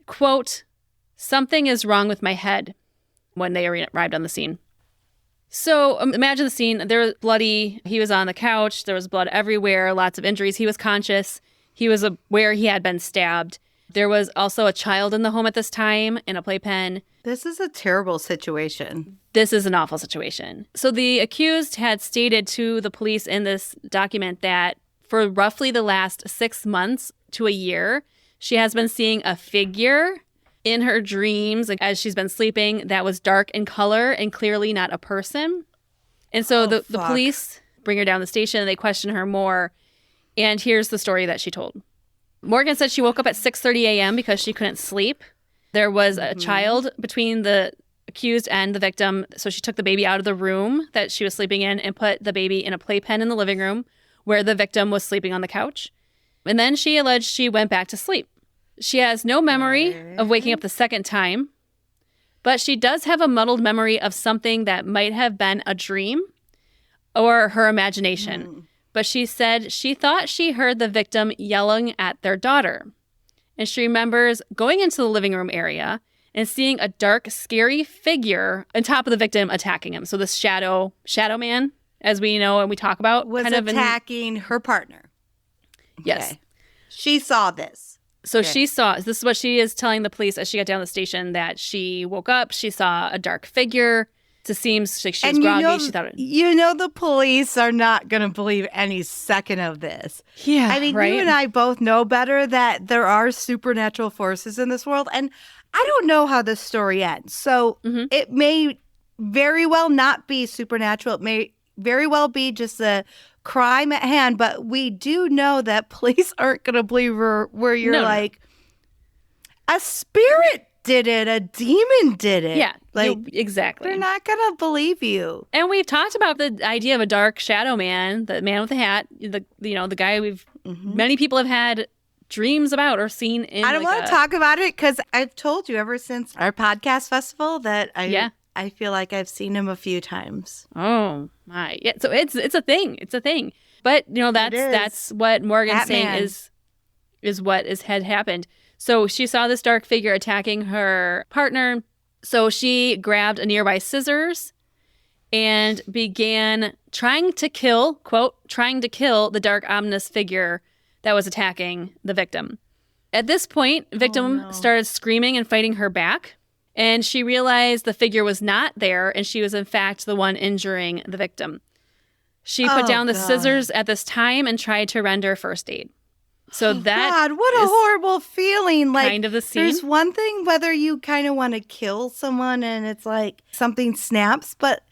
quote, "Something is wrong with my head," when they arrived on the scene. So imagine the scene. There was bloody. He was on the couch. There was blood everywhere, lots of injuries. He was conscious. He was aware he had been stabbed. There was also a child in the home at this time in a playpen. This is a terrible situation. This is an awful situation. So the accused had stated to the police in this document that for roughly the last 6 months to a year, she has been seeing a figure in her dreams as she's been sleeping that was dark in color and clearly not a person. And so the police bring her down the station and they question her more. And here's the story that she told. Morgan said she woke up at 6:30 a.m. because she couldn't sleep. There was a child between the accused and the victim, so she took the baby out of the room that she was sleeping in and put the baby in a playpen in the living room where the victim was sleeping on the couch. And then she alleged she went back to sleep. She has no memory of waking up the second time, but she does have a muddled memory of something that might have been a dream or her imagination. But she said she thought she heard the victim yelling at their daughter. And she remembers going into the living room area and seeing a dark, scary figure on top of the victim attacking him. So this Shadowman, as we know and we talk about, was attacking her partner. Yes. Okay. She saw this. So she saw, this is what she is telling the police as she got down the station, that she woke up, she saw a dark figure. It seems like she was groggy. She thought the police are not going to believe any second of this. Yeah, I mean, right? You and I both know better that there are supernatural forces in this world, and I don't know how this story ends. So it may very well not be supernatural. It may very well be just a crime at hand, but we do know that police aren't going to believe where you're like, a spirit did it, a demon did it. Yeah, exactly. They're not going to believe you. And we've talked about the idea of a dark shadow man, the man with the hat, the guy many people have had dreams about or seen in. I don't want to talk about it because I've told you ever since our podcast festival that I feel like I've seen him a few times. Oh my. Yeah, so it's a thing. It's a thing. But that's what Morgan's saying is what had happened. So she saw this dark figure attacking her partner. So she grabbed a nearby scissors and began trying to kill the dark, ominous figure that was attacking the victim. At this point, victim started screaming and fighting her back. And she realized the figure was not there, and she was, in fact, the one injuring the victim. She put down the scissors at this time and tried to render first aid. So that God, what a horrible feeling. Like, kind of the scene. There's one thing whether you kind of want to kill someone and it's like something snaps, but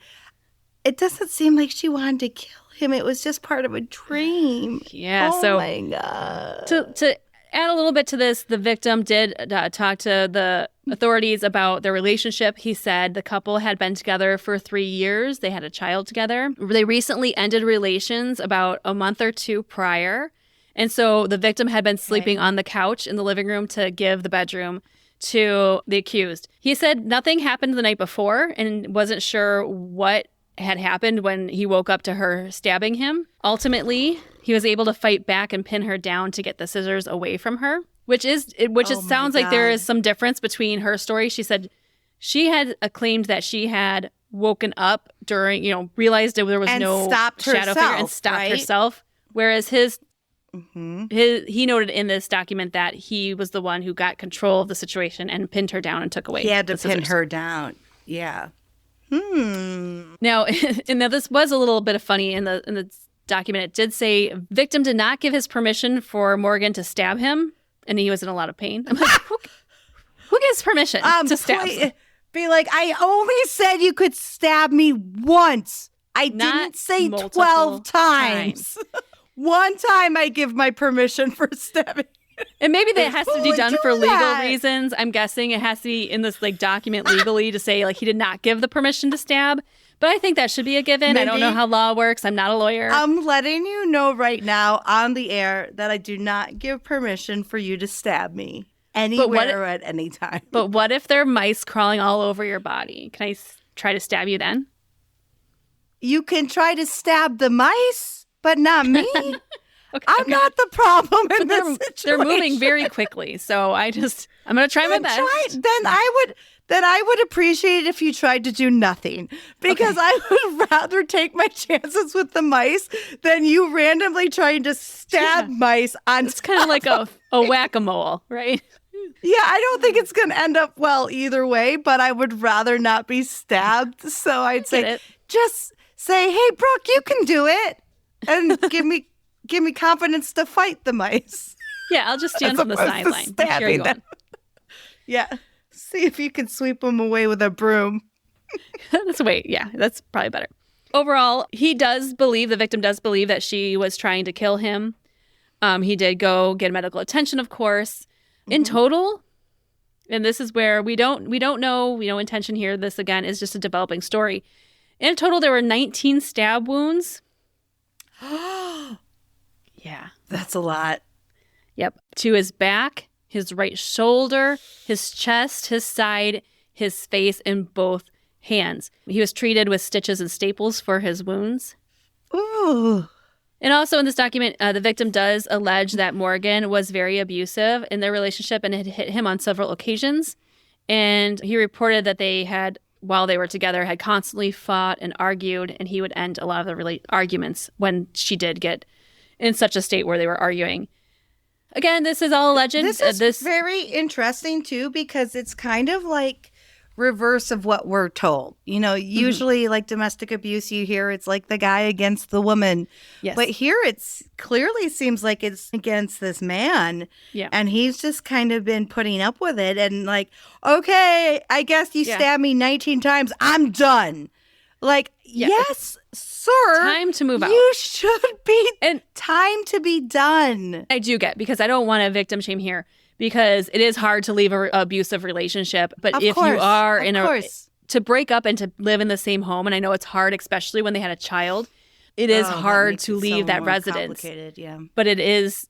it doesn't seem like she wanted to kill him. It was just part of a dream. Yeah. Oh my God. To add a little bit to this, the victim did talk to the authorities about their relationship. He said the couple had been together for 3 years. They had a child together. They recently ended relations about a month or two prior. And so the victim had been sleeping on the couch in the living room to give the bedroom to the accused. He said nothing happened the night before and wasn't sure what had happened when he woke up to her stabbing him. Ultimately, he was able to fight back and pin her down to get the scissors away from her, which sounds like there is some difference between her story. She said she had claimed that she had woken up during, realized there was no shadow figure and stopped herself, whereas he noted in this document that he was the one who got control of the situation and pinned her down and took away. He had to pin her down. Yeah. Now, and now this was a little bit of funny in the document. It did say victim did not give his permission for Morgan to stab him, and he was in a lot of pain. I'm like, who gives permission to stab? Be like, I only said you could stab me once. I didn't say 12 times. One time I give my permission for stabbing. And maybe that has to be done for legal reasons. I'm guessing it has to be in this document legally to say he did not give the permission to stab. But I think that should be a given. Mindy, I don't know how law works. I'm not a lawyer. I'm letting you know right now on the air that I do not give permission for you to stab me anywhere or at any time. But what if there are mice crawling all over your body? Can I try to stab you then? You can try to stab the mice, but not me. I'm not the problem in this situation. They're moving very quickly, so I'm going to try my best. Then I would appreciate it if you tried to do nothing, because I would rather take my chances with the mice than you randomly trying to stab mice on. It's kind of like a whack-a-mole, right? Yeah, I don't think it's going to end up well either way, but I would rather not be stabbed. So I'd say, just say, hey, Brooke, you can do it, and give me confidence to fight the mice. Yeah, I'll just stand from the sideline. Here you go. Yeah. See if you can sweep them away with a broom. That's probably better. Overall, the victim does believe that she was trying to kill him. He did go get medical attention, of course. In total, and this is where we don't know, intention here. This, again, is just a developing story. In total, there were 19 stab wounds. Yeah. That's a lot. Yep. To his back, his right shoulder, his chest, his side, his face, and both hands. He was treated with stitches and staples for his wounds. Ooh. And also in this document, the victim does allege that Morgan was very abusive in their relationship and had hit him on several occasions. And he reported that they had, while they were together, had constantly fought and argued, and he would end a lot of the arguments when she did get in such a state where they were arguing. Again, this is all a legend. This is very interesting, too, because it's kind of like reverse of what we're told. Usually like domestic abuse, you hear it's like the guy against the woman. Yes. But here it's clearly seems like it's against this man. Yeah. And he's just kind of been putting up with it and like, okay, I guess you stabbed me 19 times. I'm done. Like, yes, sir. Time to move out. You should be time to be done. I do get, because I don't want to victim shame here, because it is hard to leave an abusive relationship. But if you are to break up and to live in the same home, and I know it's hard, especially when they had a child, it is hard to leave that residence. Yeah. But it is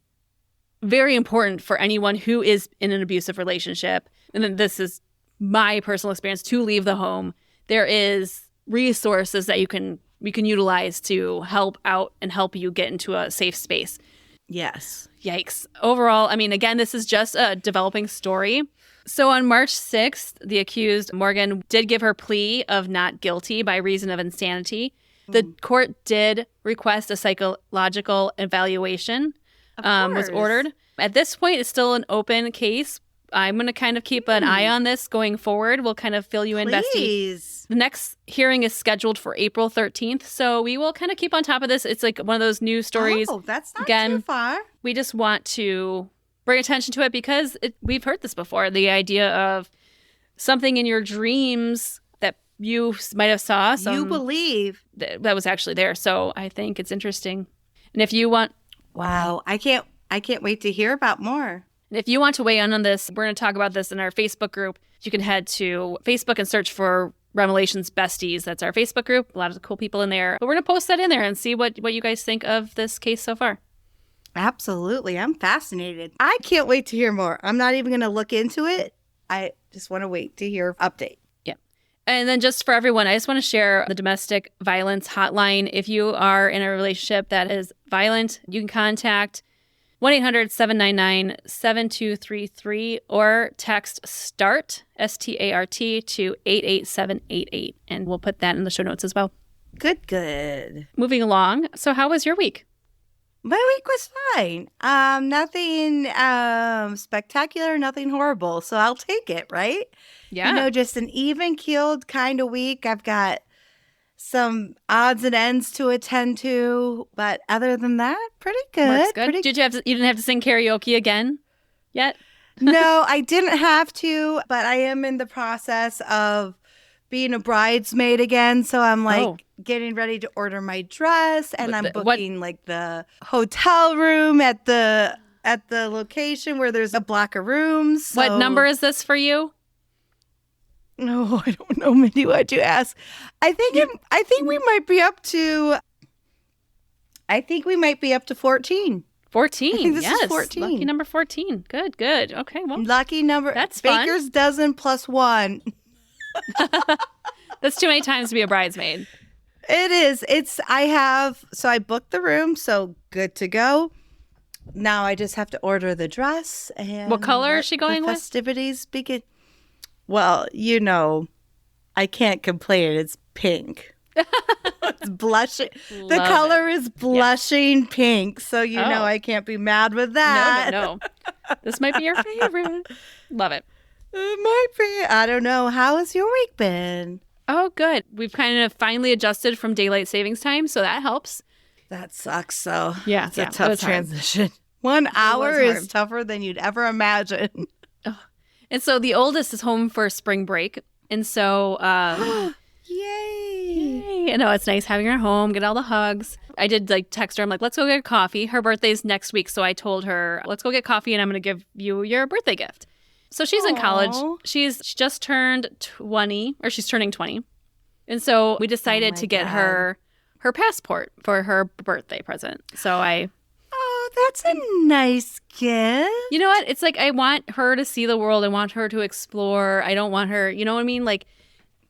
very important for anyone who is in an abusive relationship, and then this is my personal experience, to leave the home. There is resources that you can utilize to help out and help you get into a safe space. Yes. Yikes. Overall, I mean, again, this is just a developing story. So on March 6th, the accused, Morgan, did give her plea of not guilty by reason of insanity. The court did request a psychological evaluation, was ordered. At this point, it's still an open case. I'm going to kind of keep an eye on this going forward. We'll kind of fill you in, Bestie. Please. The next hearing is scheduled for April 13th, so we will kind of keep on top of this. It's like one of those news stories. Oh, that's not too far. We just want to bring attention to it because we've heard this before. The idea of something in your dreams that you might have saw. You believe. That was actually there. So I think it's interesting. And if you want... Wow. I can't wait to hear about more. And if you want to weigh in on this, we're going to talk about this in our Facebook group. You can head to Facebook and search for Revelations Besties. That's our Facebook group. A lot of cool people in there. But we're going to post that in there and see what you guys think of this case so far. Absolutely. I'm fascinated. I can't wait to hear more. I'm not even going to look into it. I just want to wait to hear update. Yeah. And then just for everyone, I just want to share the domestic violence hotline. If you are in a relationship that is violent, you can contact 1-800-799-7233 or text START, S-T-A-R-T, to 88788. And we'll put that in the show notes as well. Good. Moving along. So how was your week? My week was fine. Nothing spectacular, nothing horrible. So I'll take it, right? Yeah. Just an even-keeled kind of week. I've got some odds and ends to attend to, but other than that, pretty good. Works good. You didn't have to sing karaoke again yet? No, I didn't have to, but I am in the process of being a bridesmaid again. So I'm getting ready to order my dress, and I'm booking the hotel room at the location where there's a block of rooms. So. What number is this for you? No, I don't know, Mindy. Why'd you ask? I think we might be up to 14. 14. I think this yes. is 14. Lucky number 14. Good. Okay, well. Lucky number. That's fun. Baker's dozen plus one. That's too many times to be a bridesmaid. It is. I booked the room, so good to go. Now I just have to order the dress. And what color is she going with? Festivities begin. Well, I can't complain. It's pink. It's blushing. The color is blushing pink, so I can't be mad with that. No. This might be your favorite. Love it. It might be. I don't know. How has your week been? Oh, good. We've kind of finally adjusted from daylight savings time, so that helps. That sucks, so yeah, it's a tough transition. 1 hour is tougher than you'd ever imagine. And so the oldest is home for spring break, and so Yay! I know, it's nice having her home, get all the hugs. I did text her. I'm like, let's go get coffee. Her birthday's next week, so I told her, let's go get coffee, and I'm going to give you your birthday gift. So she's in college. She just turned 20, or she's turning 20. And so we decided to get her passport for her birthday present. So Oh, that's a nice gift. You know what? It's I want her to see the world. I want her to explore. I don't want her, you know what I mean?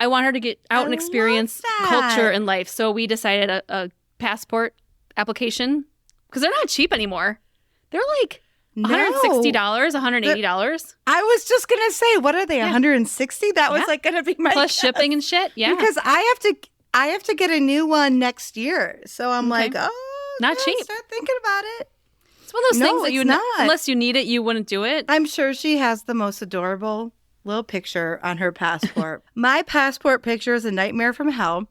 I want her to get out and experience culture and life. So we decided a passport application, because they're not cheap anymore. They're $160, $180. I was just going to say, what are they, 160? That was going to be my plus guess. shipping and shit. Yeah. Because I have to get a new one next year. So I'm not cheap. Start thinking about it. It's one of those things that not. Unless you need it, you wouldn't do it. I'm sure she has the most adorable little picture on her passport. My passport picture is a nightmare from hell.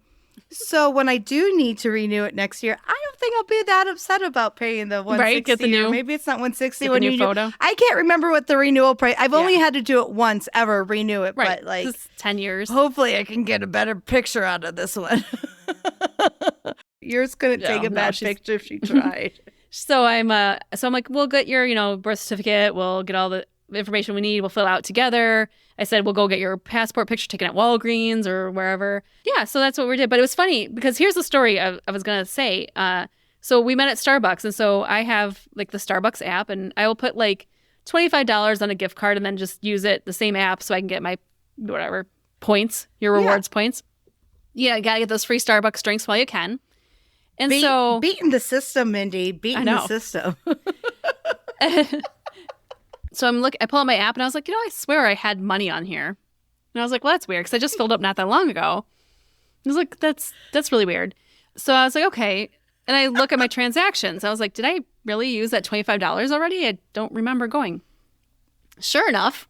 So when I do need to renew it next year, I don't think I'll be that upset about paying the 160. Right, get the new. Maybe it's not 160 get when the you new photo. I can't remember what the renewal price. I've only had to do it once ever, renew it. Right. But it's 10 years. Hopefully I can get a better picture out of this one. Yours couldn't take a bad picture if she tried. So I'm like, we'll get your, birth certificate. We'll get all the information we need. We'll fill out together. I said, we'll go get your passport picture taken at Walgreens or wherever. Yeah, so that's what we did. But it was funny because here's the story I was going to say. So we met at Starbucks. And so I have the Starbucks app, and I will put $25 on a gift card and then just use the same app so I can get my points, your rewards points. Yeah, you got to get those free Starbucks drinks while you can. And beating the system, Mindy, beating the system. So I pull out my app and I was like, I swear I had money on here. And I was like, well, that's weird because I just filled up not that long ago. I was like, that's really weird. So I was like, okay. And I look at my transactions. I was like, did I really use that $25 already? I don't remember going. Sure enough,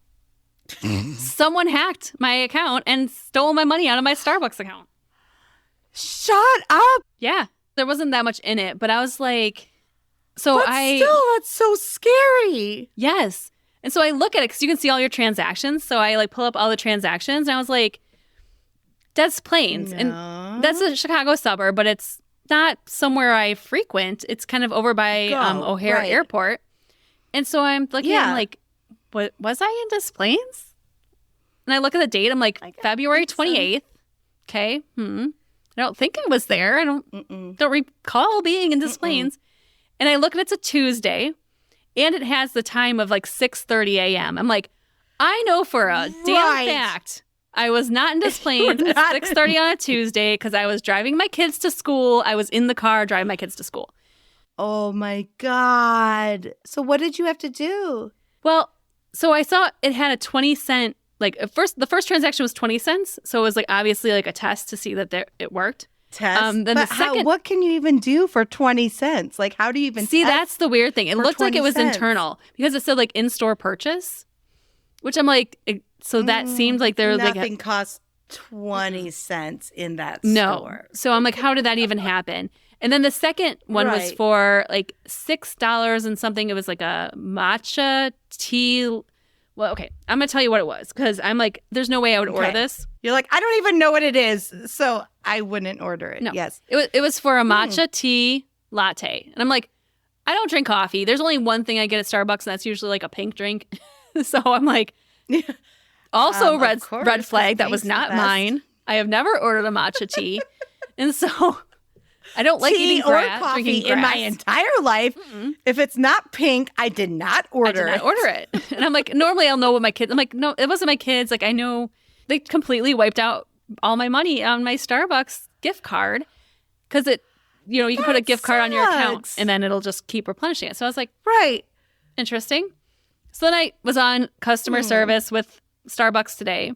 Someone hacked my account and stole my money out of my Starbucks account. Shut up. Yeah. There wasn't that much in it, but I was like, so But still, that's so scary. Yes. And so I look at it because you can see all your transactions. So I like pull up all the transactions and I was like, Des Plaines. No. And that's a Chicago suburb, but it's not somewhere I frequent. It's kind of over by O'Hare Airport. And so I'm looking, I'm like, what was I in Des Plaines? And I look at the date. I'm like, February 28th. So. Okay. I don't think I was there. I don't recall being in Des Plaines. And I look and it's a Tuesday. And it has the time of like 6:30 a.m. I'm like, I know for a damn fact I was not in Des Plaines at 6:30 on a Tuesday because I was driving my kids to school. I was in the car driving my kids to school. Oh, my God. So what did you have to do? Well, so I saw it had a 20-cent, like the first transaction was 20 cents. So it was like obviously like a test to see that it worked. Test? Then but what can you even do for 20 cents? Like, how do you even see? That's the weird thing. It looked like it was cents? Internal because it said like in-store purchase, which I'm like, so that seemed like there was like nothing costs 20 cents in that store. No. So I'm like, how did that even happen? And then the second one was for like $6 and something. It was like a matcha tea. Well, okay. I'm going to tell you what it was because I'm like, there's no way I would order this. You're like, I don't even know what it is, so I wouldn't order it. No. Yes. It was for a matcha tea latte. And I'm like, I don't drink coffee. There's only one thing I get at Starbucks, and that's usually like a pink drink. So I'm like, also red flag. That was not mine. I have never ordered a matcha tea. And so I don't like tea eating or grass, coffee drinking in grass. my entire life. If it's not pink, I did not order it. And I'm like, normally I'll know what my kids. I'm like, no, it wasn't my kids. Like I know they completely wiped out all my money on my Starbucks gift card because you can put a gift card on your account and then it'll just keep replenishing it. So I was like, interesting. So then I was on customer service with Starbucks today,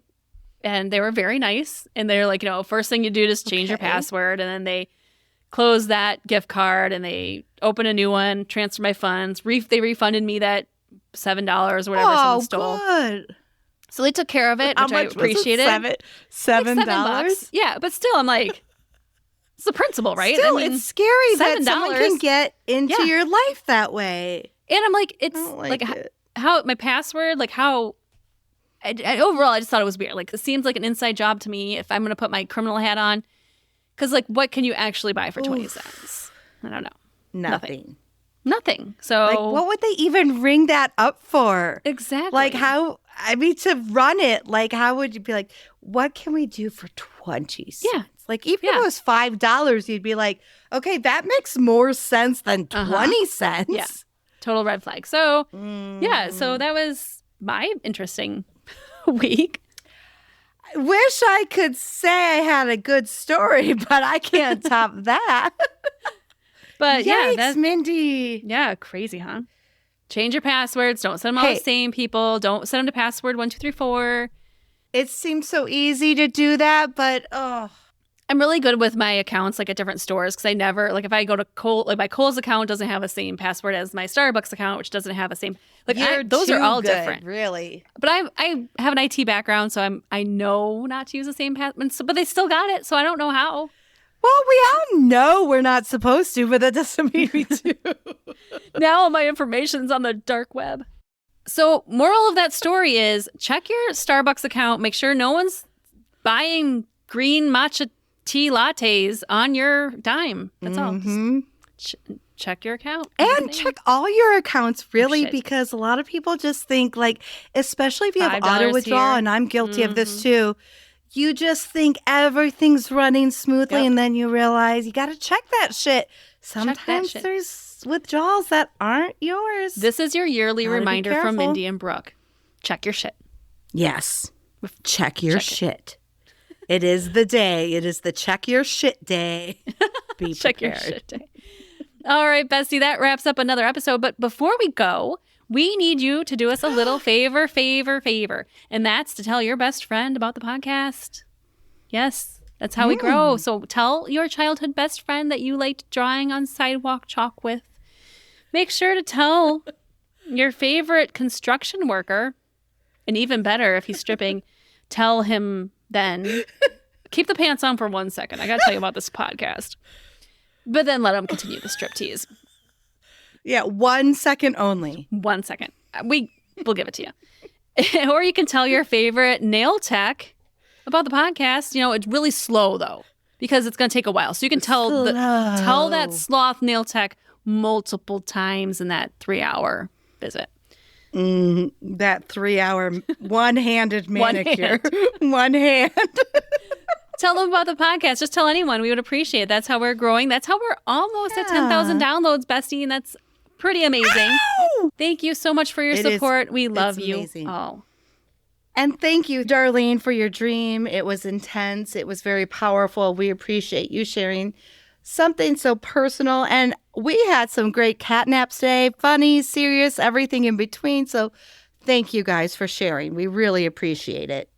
and they were very nice. And they're like, first thing you do is change your password, and then they close that gift card and they open a new one, transfer my funds. They refunded me that $7 or whatever someone stole. Good. So they took care of it, which I appreciated. $7? Yeah, but still, I'm like, it's the principle, right? Still, it's scary that someone can get into your life that way. And I'm like, it's how my password, like how. Overall, I just thought it was weird. Like, it seems like an inside job to me if I'm going to put my criminal hat on. Because, like, what can you actually buy for 20 cents? I don't know. Nothing. So, like, what would they even ring that up for? Exactly. Like, to run it, like, how would you be like, what can we do for 20 cents? Yeah. Like, even if it was $5, you'd be like, okay, that makes more sense than 20 cents. Yeah. Total red flag. So, so that was my interesting week. I wish I could say I had a good story, but I can't top that. But Yikes, that's Mindy. Yeah, crazy, huh? Change your passwords. Don't send them all the same people. Don't send them to password 1234. It seems so easy to do that, but I'm really good with my accounts, like at different stores, because I never, like if I go to Kohl, like my Kohl's account doesn't have the same password as my Starbucks account, which doesn't have the same. Like those are all different, really. But I have an IT background, so I know not to use the same password. But they still got it, so I don't know how. Well, we all know we're not supposed to, but that doesn't mean we do. Now all my information's on the dark web. So moral of that story is check your Starbucks account. Make sure no one's buying green matcha tea lattes on your dime. That's all. Just check your account. And check all your accounts, really, because a lot of people just think, like, especially if you have auto withdrawal, and I'm guilty of this too, you just think everything's running smoothly, and then you realize you got to check that shit. Sometimes there's withdrawals that aren't yours. This is your yearly reminder from Mindy and Brooke. Check your shit. Yes. Check your shit. It is the day. It is the check your shit day. Be check your shit day. All right, Bestie, that wraps up another episode. But before we go, we need you to do us a little favor. And that's to tell your best friend about the podcast. Yes, that's how we grow. So tell your childhood best friend that you liked drawing on sidewalk chalk with. Make sure to tell your favorite construction worker And even better, if he's stripping, tell him then, keep the pants on for 1 second. I got to tell you about this podcast. But then let him continue the striptease. Yeah, 1 second only. 1 second. We'll give it to you. Or you can tell your favorite nail tech about the podcast. You know, it's really slow, though, because it's going to take a while. So you can tell that sloth nail tech multiple times in that 3-hour visit. That 3-hour one-handed manicure. One hand. Tell them about the podcast. Just tell anyone. We would appreciate it. That's how we're growing. That's how we're almost at 10,000 downloads, bestie. And that's pretty amazing. Ow! Thank you so much for your support. We love you. Amazing. Oh. And thank you, Darlene, for your dream. It was intense. It was very powerful. We appreciate you sharing something so personal. And we had some great catnaps today. Funny, serious, everything in between. So thank you guys for sharing. We really appreciate it.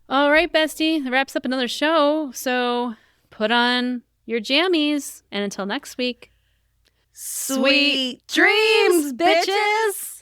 All right, bestie. That wraps up another show. So put on your jammies. And until next week, sweet dreams, bitches!